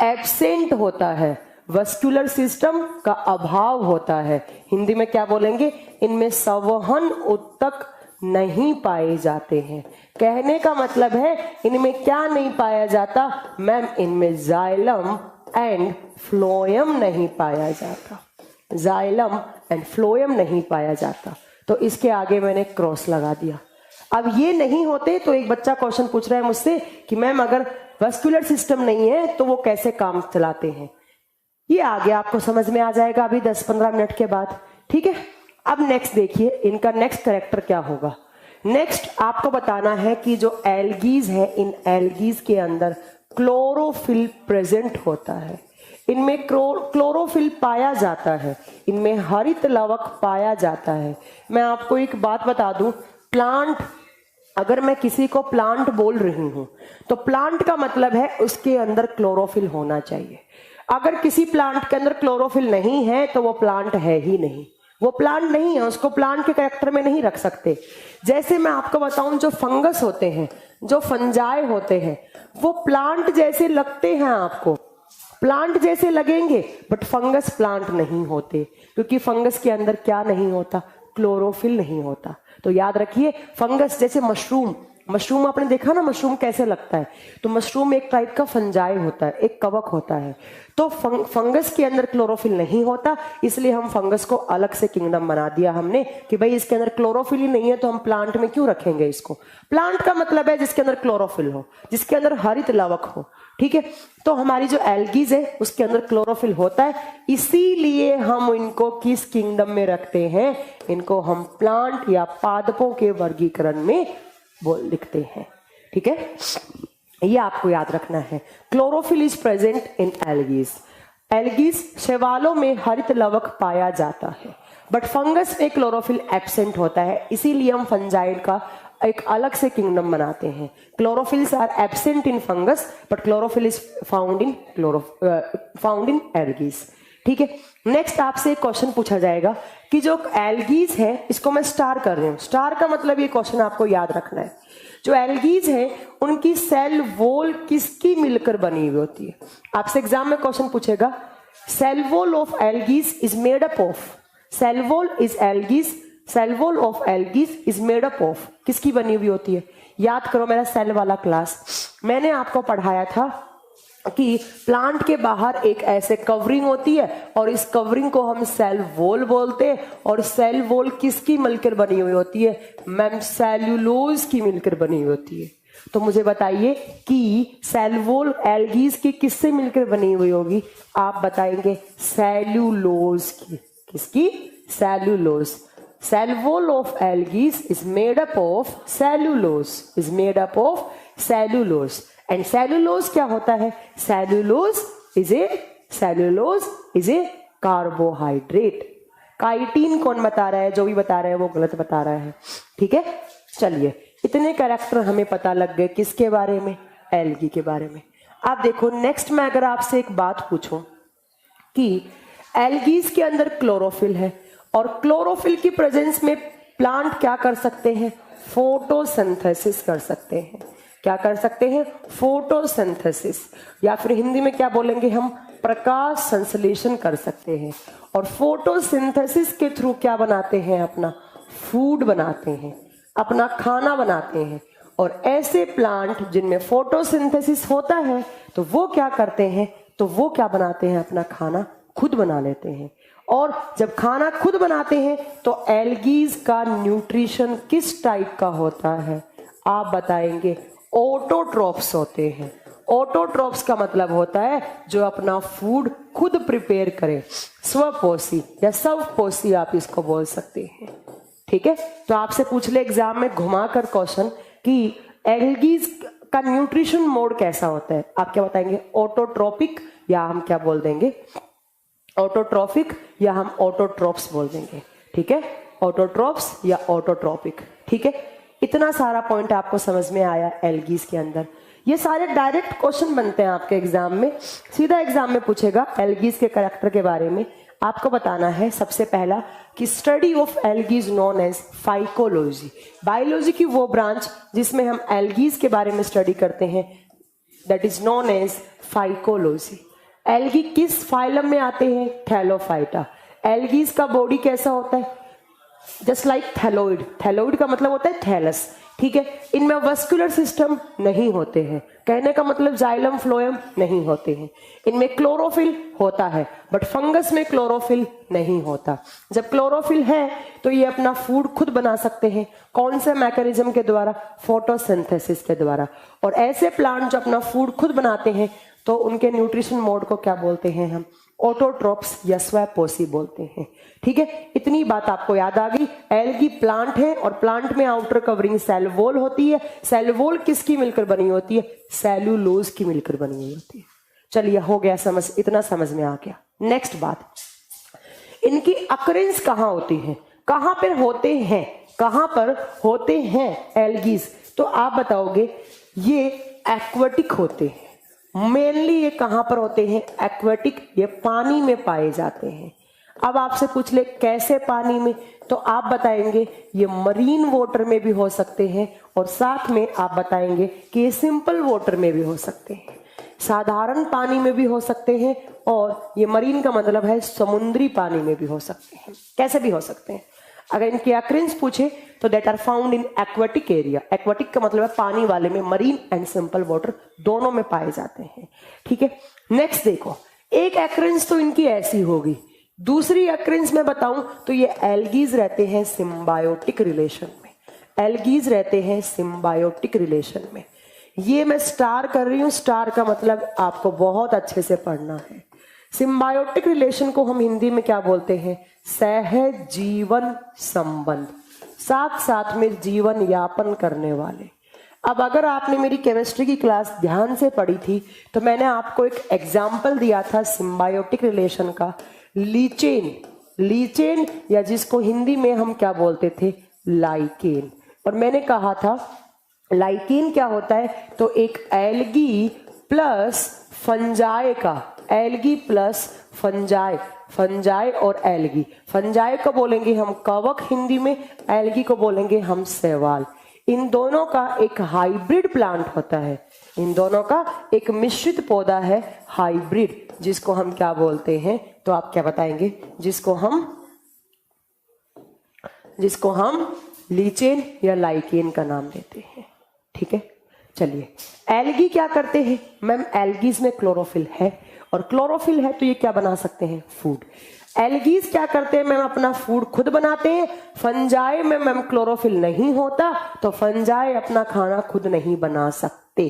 एब्सेंट होता है, वस्कुलर सिस्टम का अभाव होता है। हिंदी में क्या बोलेंगे, इनमें संवहन उत्तक नहीं पाए जाते हैं। कहने का मतलब है इनमें क्या नहीं पाया जाता मैम, इनमें जाइलम एंड फ्लोएम नहीं पाया जाता, जाइलम एंड फ्लोएम नहीं पाया जाता। तो इसके आगे मैंने क्रॉस लगा दिया। अब ये नहीं होते तो एक बच्चा क्वेश्चन पूछ रहा है मुझसे कि मैम अगर वस्कुलर सिस्टम नहीं है तो वो कैसे काम चलाते हैं, ये आगे आपको समझ में आ जाएगा अभी 10-15 मिनट के बाद, ठीक है। अब नेक्स्ट देखिए, इनका नेक्स्ट कैरेक्टर क्या होगा। नेक्स्ट आपको बताना है कि जो एल्गीज है, इन एल्गीज के अंदर क्लोरोफिल प्रेजेंट होता है। इनमें क्लोरोफिल पाया जाता है, इनमें हरित लवक पाया जाता है। मैं आपको एक बात बता दूं, प्लांट, अगर मैं किसी को प्लांट बोल रही हूं तो प्लांट का मतलब है उसके अंदर क्लोरोफिल होना चाहिए। अगर किसी प्लांट के अंदर क्लोरोफिल नहीं है तो वो प्लांट है ही नहीं, वो प्लांट नहीं है, उसको प्लांट के कैरेक्टर में नहीं रख सकते। जैसे मैं आपको बताऊं, जो फंगस होते हैं, जो फंजाई होते हैं, वो प्लांट जैसे लगते हैं, आपको प्लांट जैसे लगेंगे, बट फंगस प्लांट नहीं होते, क्योंकि फंगस के अंदर क्या नहीं होता, क्लोरोफिल नहीं होता। तो याद रखिए, फंगस जैसे मशरूम, मशरूम आपने देखा ना मशरूम कैसे लगता है, तो मशरूम एक टाइप का फंजाई होता है, एक कवक होता है। तो फंगस के अंदर क्लोरोफिल नहीं होता, इसलिए हम फंगस को अलग से किंगडम बना दिया हमने कि भाई इसके अंदर क्लोरोफिल ही नहीं है तो हम प्लांट में क्यों रखेंगे इसको। प्लांट का मतलब है जिसके अंदर क्लोरोफिल हो, जिसके अंदर हरित लवक हो, ठीक है। तो हमारी जो एल्गीज है उसके अंदर क्लोरोफिल होता है, इसीलिए हम इनको किस किंगडम में रखते हैं, इनको हम प्लांट या पादपों के वर्गीकरण में लिखते हैं, ठीक है। ये आपको याद रखना है। Chlorophyll is present in algae. Algae शैवालों में हरित लवक पाया जाता है, बट फंगस में क्लोरोफिल एब्सेंट होता है, इसीलिए हम फंजाइड का एक अलग से किंगडम बनाते हैं। Chlorophylls are absent in fungus but chlorophyll is found in algaes, ठीक है। नेक्स्ट आपसे एक क्वेश्चन पूछा जाएगा कि जो एल्गीज है, इसको मैं स्टार कर रही हूं, स्टार का मतलब ये क्वेश्चन आपको याद रखना है। जो एल्गीज है उनकी सेल वॉल किसकी मिलकर बनी हुई होती है। आपसे एग्जाम में क्वेश्चन पूछेगा, cell wall of algaes is made up of, cell wall is algaes, cell wall of algaes is made up of, किसकी बनी हुई होती है। याद करो मेरा सेल वाला क्लास, मैंने आपको पढ़ाया था कि प्लांट के बाहर एक ऐसे कवरिंग होती है और इस कवरिंग को हम सेल वॉल बोलते हैं, और सेल वॉल किसकी मिलकर बनी हुई होती है, मैम सेल्यूलोज की मिलकर बनी हुई होती है। तो मुझे बताइए कि सेल वॉल एल्गीज की किससे मिलकर बनी हुई होगी, आप बताएंगे सेल्यूलोज की, किसकी, cellulose. Cell wall of algaes is made up of cellulose, is made up of cellulose. And cellulose क्या होता है, cellulose is a carbohydrate. Chitin कौन बता रहा है, जो भी बता रहा है वो गलत बता रहा है, ठीक है। चलिए, इतने कैरेक्टर हमें पता लग गए किसके बारे में, एल्गी के बारे में। आप देखो, नेक्स्ट मैं अगर आपसे एक बात पूछूं कि एल्गीज के अंदर क्लोरोफिल है और क्लोरोफिल की प्रेजेंस में प्लांट क्या कर सकते हैं, फोटोसिंथेसिस कर सकते हैं। क्या कर सकते हैं, फोटोसिंथेसिस, या फिर हिंदी में क्या बोलेंगे हम, प्रकाश संश्लेषण कर सकते हैं। और फोटोसिंथेसिस के थ्रू क्या बनाते हैं, अपना फूड बनाते हैं, अपना खाना बनाते हैं। और ऐसे प्लांट जिनमें फोटोसिंथेसिस होता है तो वो क्या करते हैं, तो वो क्या बनाते हैं, अपना खाना खुद बना लेते हैं। और जब खाना खुद बनाते हैं तो एल्गीज का न्यूट्रिशन किस टाइप का होता है, आप बताएंगे, ऑटोट्रॉप्स होते हैं। ऑटोट्रॉप्स का मतलब होता है जो अपना फूड खुद प्रिपेयर करे, स्वपोषी या स्वपोषी आप इसको बोल सकते हैं, ठीक है। तो आपसे पूछ ले एग्जाम में घुमाकर क्वेश्चन कि एल्गीज का न्यूट्रिशन मोड कैसा होता है, आप क्या बताएंगे, ऑटोट्रॉपिक, या हम क्या बोल देंगे, ऑटोट्रॉफिक, या हम ऑटोट्रॉप्स बोल देंगे, ठीक है। ऑटोट्रॉप्स या ऑटोट्रॉपिक, ठीक है। इतना सारा पॉइंट आपको समझ में आया एल्गीज के अंदर। ये सारे डायरेक्ट क्वेश्चन बनते हैं आपके एग्जाम में, सीधा एग्जाम में पूछेगा एल्गीज के कैरेक्टर के बारे में। आपको बताना है सबसे पहला कि study of algaes known as phycology. Biology की वो ब्रांच जिसमें हम एल्गीज के बारे में स्टडी करते हैं, that is known as phycology. Algae किस फाइलम में आते हैं, थैलोफाइटा। एल्गीज का बॉडी कैसा होता है, जस्ट लाइक थैलोइड। थैलोइड का मतलब होता है थैलस, ठीक है। इनमें वस्कुलर सिस्टम नहीं होते हैं, कहने का मतलब जाइलम फ्लोएम नहीं होते हैं। इनमें क्लोरोफिल होता है बट फंगस में क्लोरोफिल नहीं होता। जब क्लोरोफिल है तो ये अपना फूड खुद बना सकते हैं, कौन से मैकेनिज्म के द्वारा, फोटोसिंथेसिस के द्वारा। और ऐसे प्लांट जो अपना फूड खुद बनाते हैं तो उनके न्यूट्रिशन मोड को क्या बोलते हैं हम, ऑटोट्रॉप्स या स्वपोषी बोलते हैं, ठीक है। इतनी बात आपको याद आ गई। एल्गी प्लांट है और प्लांट में आउटर कवरिंग सेल वॉल होती है। सेल वॉल किसकी मिलकर बनी होती है, सेल्यूलोज की मिलकर बनी हुई होती है। चलिए हो गया समझ, इतना समझ में आ गया। नेक्स्ट बात, इनकी अकरेंस कहाँ होती है, कहाँ पर होते हैं, कहाँ पर होते हैं एल्गीज? तो आप बताओगे ये एक्वेटिक होते हैं। मेनली ये कहाँ पर होते हैं? एक्वेटिक, ये पानी में पाए जाते हैं। अब आपसे पूछ ले कैसे पानी में, तो आप बताएंगे ये मरीन वाटर में भी हो सकते हैं, और साथ में आप बताएंगे कि ये सिंपल वाटर में भी हो सकते हैं, साधारण पानी में भी हो सकते हैं, और ये मरीन का मतलब है समुद्री पानी में भी हो सकते हैं। कैसे भी हो सकते हैं? अगर इनकी अकरेंस पूछे तो that are found in aquatic area. Aquatic का मतलब है पानी वाले में, मरीन एंड सिंपल वाटर दोनों में पाए जाते हैं। ठीक है, नेक्स्ट देखो, एक अकरेंस तो इनकी ऐसी होगी, दूसरी अकरेंस में बताऊं तो ये एल्गीज रहते हैं सिम्बायोटिक रिलेशन में। एल्गीज रहते हैं सिम्बायोटिक रिलेशन में। ये मैं स्टार कर रही हूं, स्टार का मतलब आपको बहुत अच्छे से पढ़ना है। सिम्बायोटिक रिलेशन को हम हिंदी में क्या बोलते हैं? सहजीवन संबंध, साथ साथ में जीवन यापन करने वाले। अब अगर आपने मेरी केमिस्ट्री की क्लास ध्यान से पढ़ी थी तो मैंने आपको एक एग्जाम्पल दिया था सिम्बायोटिक रिलेशन का, लीचेन। लीचेन या जिसको हिंदी में हम क्या बोलते थे? लाइकेन। और मैंने कहा था लाइकेन क्या होता है? तो एक एल्गी प्लस फंजाई का, एल्गी प्लस फंजाई, फंजाई और एल्गी। फंजाई को बोलेंगे हम कवक हिंदी में, एल्गी को बोलेंगे हम शैवाल। इन दोनों का एक हाइब्रिड प्लांट होता है, इन दोनों का एक मिश्रित पौधा है हाइब्रिड, जिसको हम क्या बोलते हैं? तो आप क्या बताएंगे? जिसको हम लीचेन या लाइकेन का नाम देते हैं। ठीक है, चलिए एल्गी क्या करते हैं? मैम एल्गीज में क्लोरोफिल है, और क्लोरोफिल है तो ये क्या बना सकते हैं? फूड। एल्गीज क्या करते हैं मैम? अपना फूड खुद बनाते हैं। फंजाई में मैम क्लोरोफिल नहीं होता, तो फंजाई अपना खाना खुद नहीं बना सकते।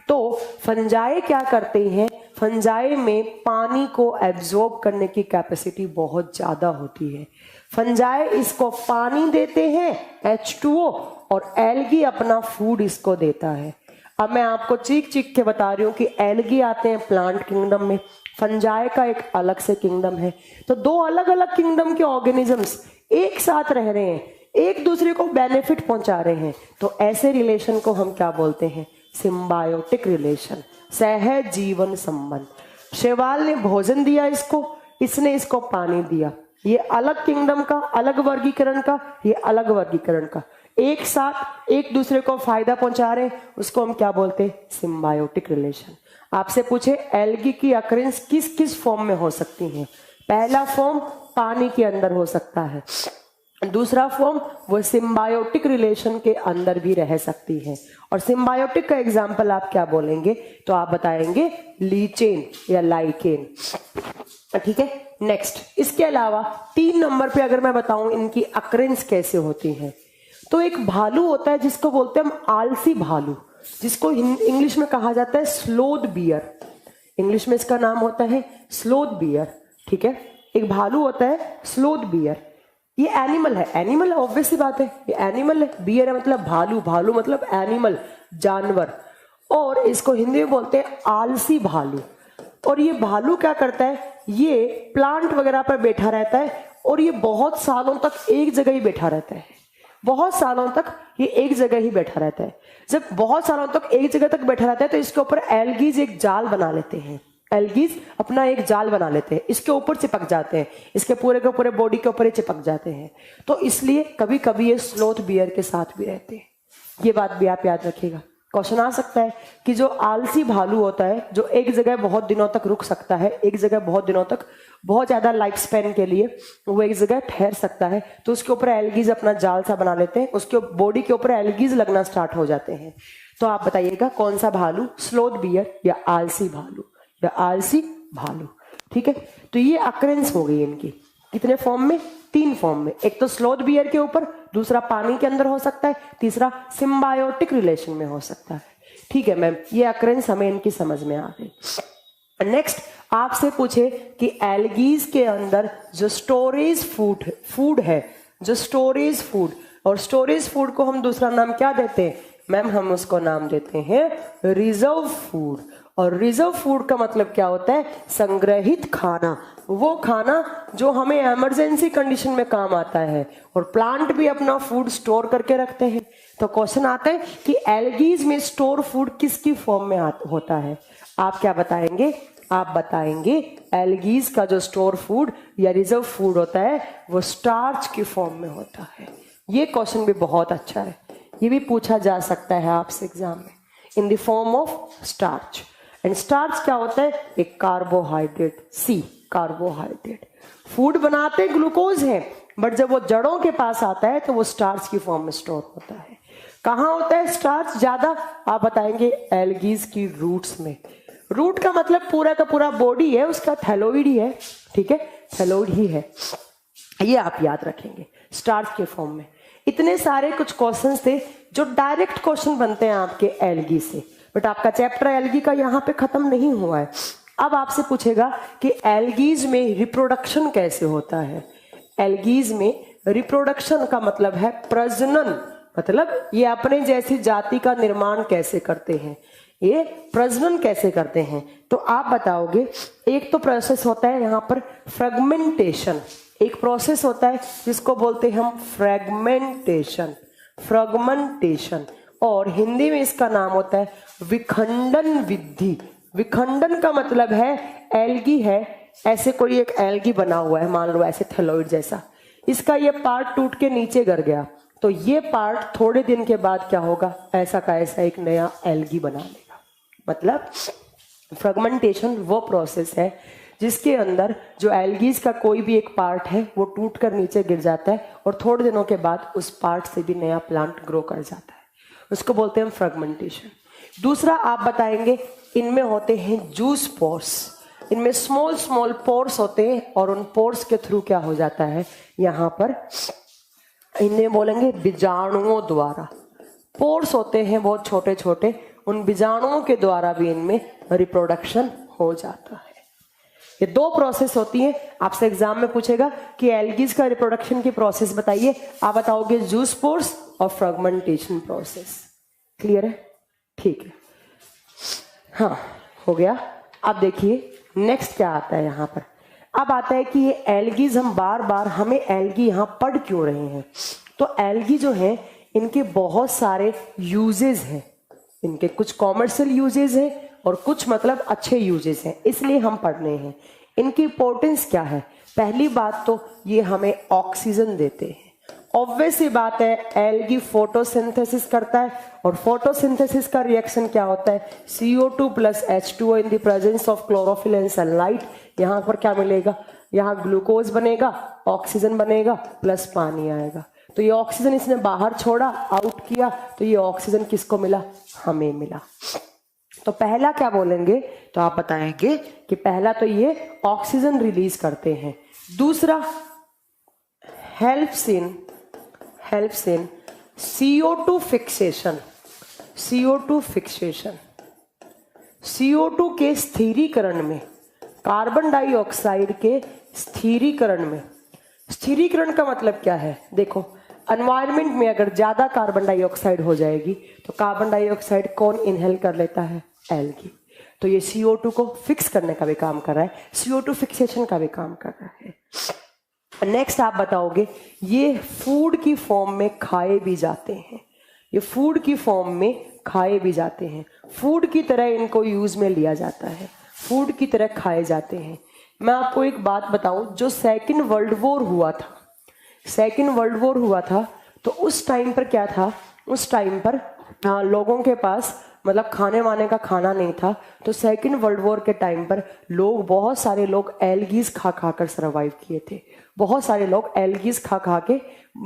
तो फंजाई क्या करते हैं? फंजाई में पानी को एब्जॉर्ब करने की कैपेसिटी बहुत ज्यादा होती है। फंजाई इसको पानी देते हैं H2O, और एल्गी अपना फूड इसको देता है। अब मैं आपको चीख चीख के बता रही हूँ कि एल्गी आते हैं प्लांट किंगडम में, फंजाई का एक अलग से किंगडम है। तो दो अलग अलग किंगडम के ऑर्गेनिजम्स एक साथ रह रहे हैं, एक दूसरे को बेनिफिट पहुंचा रहे हैं, तो ऐसे रिलेशन को हम क्या बोलते हैं? सिम्बायोटिक रिलेशन, सहजीवन संबंध। शैवाल ने भोजन दिया इसको, इसने इसको पानी दिया। ये अलग किंगडम का, अलग वर्गीकरण का, ये अलग वर्गीकरण का, एक साथ एक दूसरे को फायदा पहुंचा रहे, उसको हम क्या बोलते हैं? Symbiotic relation. आपसे पूछे एल्गी की अकरेंस किस किस फॉर्म में हो सकती है? पहला फॉर्म पानी के अंदर हो सकता है, दूसरा फॉर्म वो सिम्बायोटिक रिलेशन के अंदर भी रह सकती है। और सिम्बायोटिक का एग्जाम्पल आप क्या बोलेंगे? तो आप बताएंगे लीचेन या लाइकेन। ठीक है, नेक्स्ट इसके अलावा 3 नंबर पे अगर मैं बताऊं इनकी अकरेंस कैसे होती है, तो एक भालू होता है जिसको बोलते हैं हम आलसी भालू, जिसको इंग्लिश में कहा जाता है स्लोथ बियर। इंग्लिश में इसका नाम होता है स्लोथ बियर। ठीक है, एक भालू होता है स्लोथ बियर। ये एनिमल है, एनिमल ऑब्वियस सी बात है, ये एनिमल है। बियर है मतलब भालू, भालू मतलब एनिमल, जानवर। और इसको हिंदी में बोलते हैं आलसी भालू। और ये भालू क्या करता है? ये प्लांट वगैरह पर बैठा रहता है, और ये बहुत सालों तक एक जगह ही बैठा रहता है। बहुत सालों तक ये एक जगह ही बैठा रहता है। जब बहुत सालों तक एक जगह तक बैठा रहता है तो इसके ऊपर एल्गीज एक जाल बना लेते हैं। एल्गीज अपना एक जाल बना लेते हैं, इसके ऊपर चिपक जाते हैं, इसके पूरे के पूरे बॉडी के ऊपर ही चिपक जाते हैं। तो इसलिए कभी कभी ये स्लोथ बियर के साथ भी रहते हैं। ये बात भी आप याद रखिएगा। क्वेश्चन आ सकता है कि जो आलसी भालू होता है, जो एक जगह बहुत दिनों तक रुक सकता है, एक जगह बहुत दिनों तक, बहुत ज्यादा लाइफ स्पैन के लिए वो एक जगह ठहर सकता है, तो उसके ऊपर एल्गीज अपना जाल सा बना लेते हैं, उसके बॉडी के ऊपर एल्गीज लगना स्टार्ट हो जाते हैं। तो आप बताइएगा कौन सा भालू? स्लोथ बियर या आलसी भालू या आलसी भालू। ठीक है, तो ये अकरेंस हो गई इनकी। कितने फॉर्म में? 3 फॉर्म में। एक तो स्लोथ बियर के ऊपर, दूसरा पानी के अंदर हो सकता है, तीसरा सिम्बायोटिक रिलेशन में हो सकता है। ठीक है मैम, ये अकरेंस हमें इनकी समझ में आ गई। नेक्स्ट आपसे पूछे कि एल्गीज के अंदर जो स्टोरेज फूड है, जो स्टोरेज फूड, और स्टोरेज फूड को हम दूसरा नाम क्या देते हैं? मैम हम उसको नाम देते हैं रिजर्व फूड। और रिजर्व फूड का मतलब क्या होता है? संग्रहित खाना, वो खाना जो हमें इमरजेंसी कंडीशन में काम आता है। और प्लांट भी अपना फूड स्टोर करके रखते हैं। तो क्वेश्चन आता है कि एल्गीज में स्टोर फूड किसकी फॉर्म में होता है? आप क्या बताएंगे? आप बताएंगे एल्गीज का जो स्टोर फूड या रिजर्व फूड होता है वो स्टार्च की फॉर्म में होता है। ये क्वेश्चन भी बहुत अच्छा है, ये भी पूछा जा सकता है आपसे एग्जाम में, in the form of starch. And starch क्या होता है? एक कार्बोहाइड्रेट, सी कार्बोहाइड्रेट। फूड बनाते ग्लूकोज है, बट जब वो जड़ों के पास आता है तो वो स्टार्च की फॉर्म में स्टोर होता है। कहाँ होता है स्टार्च ज्यादा? आप बताएंगे एल्गीज की रूट्स में। रूट का मतलब पूरा का पूरा बॉडी है उसका, थैलोइड ही है, ठीक है, थैलोइड ही है, ये आप याद रखेंगे स्टार्च के फॉर्म में। इतने सारे कुछ क्वेश्चंस थे जो डायरेक्ट क्वेश्चन बनते हैं आपके एल्गी से, बट आपका चैप्टर एल्गी का यहाँ पे खत्म नहीं हुआ है। अब आपसे पूछेगा कि एल्गीज में रिप्रोडक्शन कैसे होता है। एल्गीज में रिप्रोडक्शन का मतलब है प्रजनन, मतलब ये अपने जैसी जाति का निर्माण कैसे करते हैं, ये प्रजनन कैसे करते हैं। तो आप बताओगे एक तो प्रोसेस होता है यहाँ पर फ्रेगमेंटेशन, एक प्रोसेस होता है जिसको बोलते हैं हम फ्रेगमेंटेशन, फ्रेगमेंटेशन, और हिंदी में इसका नाम होता है विखंडन विधि। विखंडन का मतलब है एल्गी है, ऐसे कोई एक एल्गी बना हुआ है, मान लो ऐसे थैलोइड जैसा, इसका ये पार्ट टूट के नीचे गिर गया, तो ये पार्ट थोड़े दिन के बाद क्या होगा? ऐसा का ऐसा एक नया एल्गी बना लेगा। मतलब फ्रेगमेंटेशन वो प्रोसेस है जिसके अंदर जो एल्गीज का कोई भी एक पार्ट है वो टूट कर नीचे गिर जाता है और थोड़े दिनों के बाद उस पार्ट से भी नया प्लांट ग्रो कर जाता है, उसको बोलते हैं फ्रेगमेंटेशन। दूसरा आप बताएंगे इनमें होते हैं जूस पोर्स, इनमें स्मॉल स्मॉल पोर्स होते हैं और उन पोर्स के थ्रू क्या हो जाता है यहाँ पर, इन्हें बोलेंगे बीजाणुओं द्वारा। पोर्स होते हैं बहुत छोटे छोटे, उन बीजाणुओं के द्वारा भी इनमें रिप्रोडक्शन हो जाता है। ये दो प्रोसेस होती है। आपसे एग्जाम में पूछेगा कि एल्गीज का रिप्रोडक्शन की प्रोसेस बताइए, आप बताओगे जूस पोर्स और फ्रेगमेंटेशन प्रोसेस। क्लियर है? ठीक है, हाँ हो गया। अब देखिए नेक्स्ट क्या आता है यहाँ पर। अब आता है कि ये एल्गीज हम बार बार हमें एल्गी यहाँ पढ़ क्यों रहे हैं। तो एल्गी जो है इनके बहुत सारे यूजेस हैं, इनके कुछ कॉमर्शियल यूजेस हैं और कुछ मतलब अच्छे यूजेस हैं, इसलिए हम पढ़ रहे हैं। इनकी इंपॉर्टेंस क्या है? पहली बात तो ये हमें ऑक्सीजन देते हैं। ऑब्वियस सी बात है एल्गी फोटोसिंथेसिस करता है और फोटोसिंथेसिस का रिएक्शन क्या होता है? CO2 plus H2O in the presence of chlorophyll and sunlight. यहाँ पर क्या मिलेगा? यहाँ ग्लूकोज बनेगा, ऑक्सीजन बनेगा प्लस पानी आएगा। तो ये ऑक्सीजन इसने बाहर छोड़ा, आउट किया, तो ये ऑक्सीजन किसको मिला? हमें मिला। तो पहला क्या बोलेंगे? तो आप बताएंगे कि पहला तो ये ऑक्सीजन रिलीज करते हैं। दूसरा helps in CO2 fixation, CO2 fixation, CO2 के स्थिरीकरण में, कार्बन डाइऑक्साइड के स्थिरीकरण में। स्थिरीकरण का मतलब क्या है? देखो एनवायरनमेंट में अगर ज्यादा कार्बन डाइऑक्साइड हो जाएगी तो कार्बन डाइऑक्साइड कौन इनहेल कर लेता है? एल्गी। तो ये CO2 को फिक्स करने का भी काम कर रहा है, CO2 फिक्सेशन का भी काम कर रहा है। नेक्स्ट आप बताओगे ये फूड की फॉर्म में खाए भी जाते हैं, ये फूड की फॉर्म में खाए भी जाते हैं, फूड की तरह इनको यूज में लिया जाता है, फूड की तरह खाए जाते हैं। मैं आपको एक बात बताऊं, जो सेकेंड वर्ल्ड वॉर हुआ था, सेकेंड वर्ल्ड वॉर हुआ था तो उस टाइम पर क्या था? उस टाइम पर लोगों के पास मतलब खाने वाने का खाना नहीं था, तो सेकेंड वर्ल्ड वॉर के टाइम पर लोग, बहुत सारे लोग एल्गीज खा खा कर सर्वाइव किए थे, बहुत सारे लोग एल्गीज खा खा के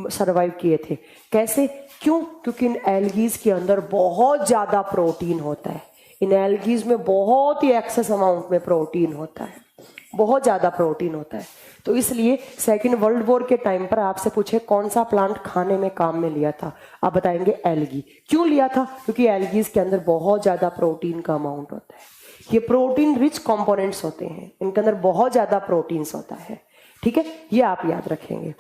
सर्वाइव किए थे। कैसे? क्यों? क्योंकि इन एल्गीज के अंदर बहुत ज्यादा प्रोटीन होता है, इन एल्गीज में बहुत ही एक्सेस अमाउंट में प्रोटीन होता है, बहुत ज्यादा प्रोटीन होता है। तो इसलिए सेकेंड वर्ल्ड वॉर के टाइम पर आपसे पूछे कौन सा प्लांट खाने में काम में लिया था, आप बताएंगे एल्गी। क्यों लिया था? क्योंकि एल्गीज के अंदर बहुत ज्यादा प्रोटीन का अमाउंट होता है, ये प्रोटीन रिच कंपोनेंट्स होते हैं, इनके अंदर बहुत ज्यादा प्रोटीन्स होता है। ठीक है, ये आप याद रखेंगे।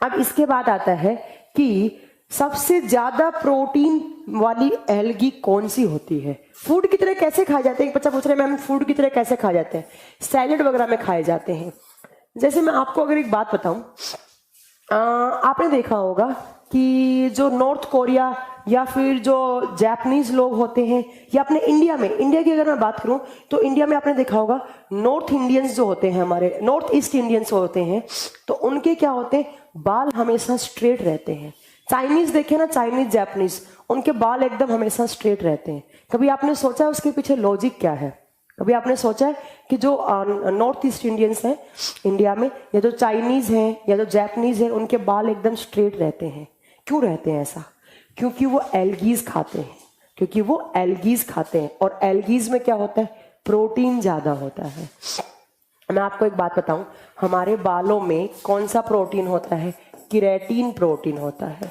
अब इसके बाद आता है कि सबसे ज्यादा प्रोटीन वाली एल्गी कौन सी होती है? फूड की तरह कैसे खाए जाते हैं? बच्चा पूछ रहे हैं मैम फूड की तरह कैसे खाए जाते हैं? सैलेड वगैरह में खाए जाते हैं। जैसे मैं आपको अगर एक बात बताऊं, आपने देखा होगा कि जो नॉर्थ कोरिया या फिर जो जापानीज लोग होते हैं, या अपने इंडिया में, इंडिया की अगर मैं बात करूं तो इंडिया में आपने देखा होगा नॉर्थ इंडियंस जो होते हैं, हमारे नॉर्थ ईस्ट इंडियंस होते हैं, तो उनके क्या होते हैं, बाल हमेशा स्ट्रेट रहते हैं। चाइनीज देखे ना, चाइनीज जापानीज, उनके बाल एकदम हमेशा स्ट्रेट रहते हैं। कभी आपने सोचा है उसके पीछे लॉजिक क्या है? कभी आपने सोचा है कि जो नॉर्थ ईस्ट इंडियंस हैं इंडिया में, या जो चाइनीज हैं या जो जापानीज हैं, उनके बाल एकदम स्ट्रेट रहते हैं? क्यों रहते हैं ऐसा? क्योंकि वो एल्गीज खाते हैं, क्योंकि वो एल्गीज खाते हैं। और एल्गीज में क्या होता है, प्रोटीन ज्यादा होता है। मैं आपको एक बात बताऊं, हमारे बालों में कौन सा प्रोटीन होता है? केराटिन प्रोटीन होता है।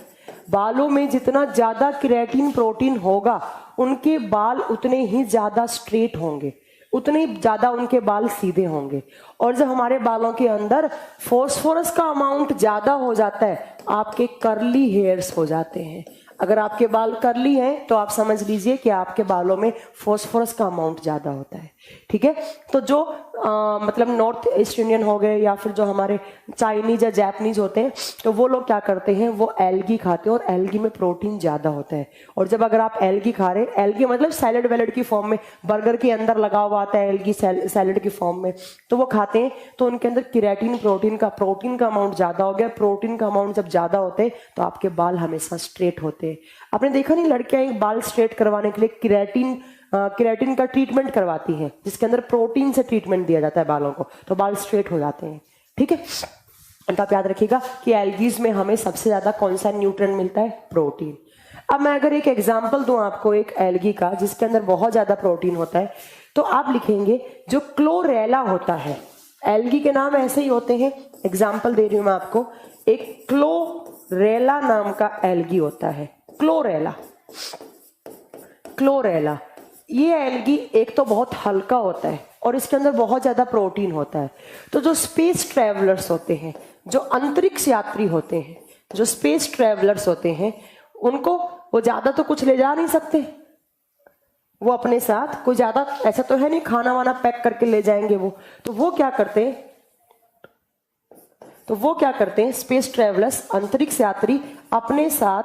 बालों में जितना ज्यादा केराटिन प्रोटीन होगा, उनके बाल उतने ही ज्यादा स्ट्रेट होंगे, उतने ही ज्यादा उनके बाल सीधे होंगे। और जब हमारे बालों के अंदर फॉस्फोरस का अमाउंट ज्यादा हो जाता है, आपके कर्ली हेयर्स हो जाते हैं। अगर आपके बाल कर्ली हैं तो आप समझ लीजिए कि आपके बालों में फॉस्फोरस का अमाउंट ज्यादा होता है। ठीक है, तो जो मतलब नॉर्थ ईस्ट इंडियन हो गए या फिर जो हमारे चाइनीज या जापानीज होते हैं, तो वो लोग क्या करते हैं, वो एल्गी खाते हैं और एल्गी में प्रोटीन ज्यादा होता है। और जब अगर आप एल्गी खा रहे हैं, एल्गी मतलब सैलेड वैलेड की फॉर्म में, बर्गर के अंदर लगा हुआ आता है एल्गी सैलेड की फॉर्म में, तो वो खाते हैं, तो उनके अंदर केराटिन प्रोटीन का अमाउंट ज्यादा हो गया। प्रोटीन का अमाउंट जब ज्यादा होते हैं तो आपके बाल हमेशा स्ट्रेट होते हैं। आपने देखा नहीं, लड़कियां एक बाल स्ट्रेट करवाने के लिए केराटिन का ट्रीटमेंट करवाती हैं, जिसके अंदर प्रोटीन से ट्रीटमेंट दिया जाता है बालों को, तो बाल स्ट्रेट हो जाते हैं। ठीक है, तो आप याद रखिएगा कि एल्गीज में हमें सबसे ज्यादा कौन सा न्यूट्रिएंट मिलता है? प्रोटीन। अब मैं अगर एक एग्जांपल दूं आपको एक एल्गी का जिसके अंदर बहुत ज्यादा प्रोटीन होता है, तो आप लिखेंगे जो क्लोरेला होता है। एल्गी के नाम ऐसे ही होते हैं, एग्जाम्पल दे रही हूं मैं आपको। एक क्लोरेला नाम का एल्गी होता है, क्लोरेला। ये एल्गी एक तो बहुत हल्का होता है और इसके अंदर बहुत ज्यादा प्रोटीन होता है। तो जो स्पेस ट्रेवलर्स होते हैं, जो अंतरिक्ष यात्री होते हैं, जो स्पेस ट्रेवलर्स होते हैं, उनको वो ज्यादा तो कुछ ले जा नहीं सकते, वो अपने साथ कोई ज्यादा ऐसा तो है नहीं खाना वाना पैक करके ले जाएंगे वो, तो वो क्या करते हैं, स्पेस ट्रेवलर्स, अंतरिक्ष यात्री, अपने साथ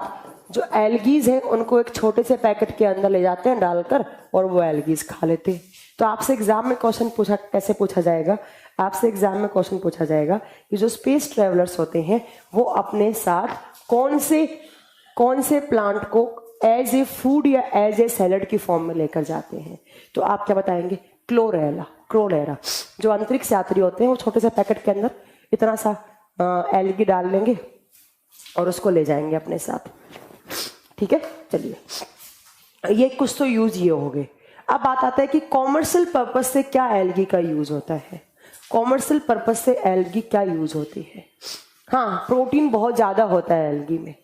जो एल्गीज हैं उनको एक छोटे से पैकेट के अंदर ले जाते हैं डालकर, और वो एल्गीज खा लेते हैं। तो आपसे एग्जाम में क्वेश्चन कैसे पूछा जाएगा? आपसे एग्जाम में क्वेश्चन पूछा जाएगा कि जो स्पेस ट्रेवलर्स होते हैं वो अपने साथ कौन से प्लांट को एज ए फूड या एज ए सैलड की फॉर्म में लेकर जाते हैं? तो आप क्या बताएंगे? क्लोरेला। जो अंतरिक्ष यात्री होते हैं वो छोटे से पैकेट के अंदर इतना सा एल्गी डाल लेंगे और उसको ले जाएंगे अपने साथ। ठीक है, चलिए, ये कुछ तो यूज ये हो गए। अब बात आता है कि कॉमर्शियल पर्पस से क्या एल्गी का यूज होता है? कॉमर्शियल पर्पस से एल्गी क्या यूज होती है? हाँ, प्रोटीन बहुत ज्यादा होता है एल्गी में।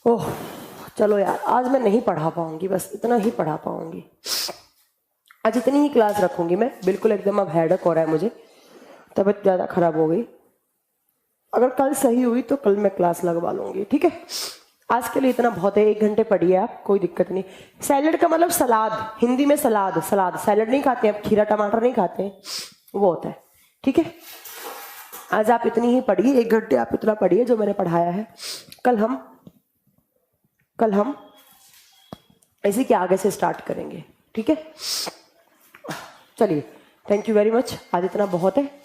ओह चलो यार, आज मैं नहीं पढ़ा पाऊंगी, बस इतना ही पढ़ा पाऊंगी। आज इतनी ही क्लास रखूंगी मैं, बिल्कुल एकदम अब हेडेक हो रहा है मुझे, तबीयत ज्यादा खराब हो गई। अगर कल सही हुई तो कल मैं क्लास लगवा लूंगी। ठीक है, आज के लिए इतना बहुत है। 1 घंटे पढ़िए आप, कोई दिक्कत नहीं। सैलेड का मतलब सलाद, हिंदी में सलाद। सैलेड नहीं खाते हैं, खीरा टमाटर नहीं खाते हैं, वो होता है। ठीक है, आज आप इतनी ही पढ़िए, 1 घंटे आप इतना पढ़िए जो मैंने पढ़ाया है। कल हम इसी के आगे से स्टार्ट करेंगे। ठीक है, चलिए, थैंक यू वेरी मच। आज इतना बहुत है।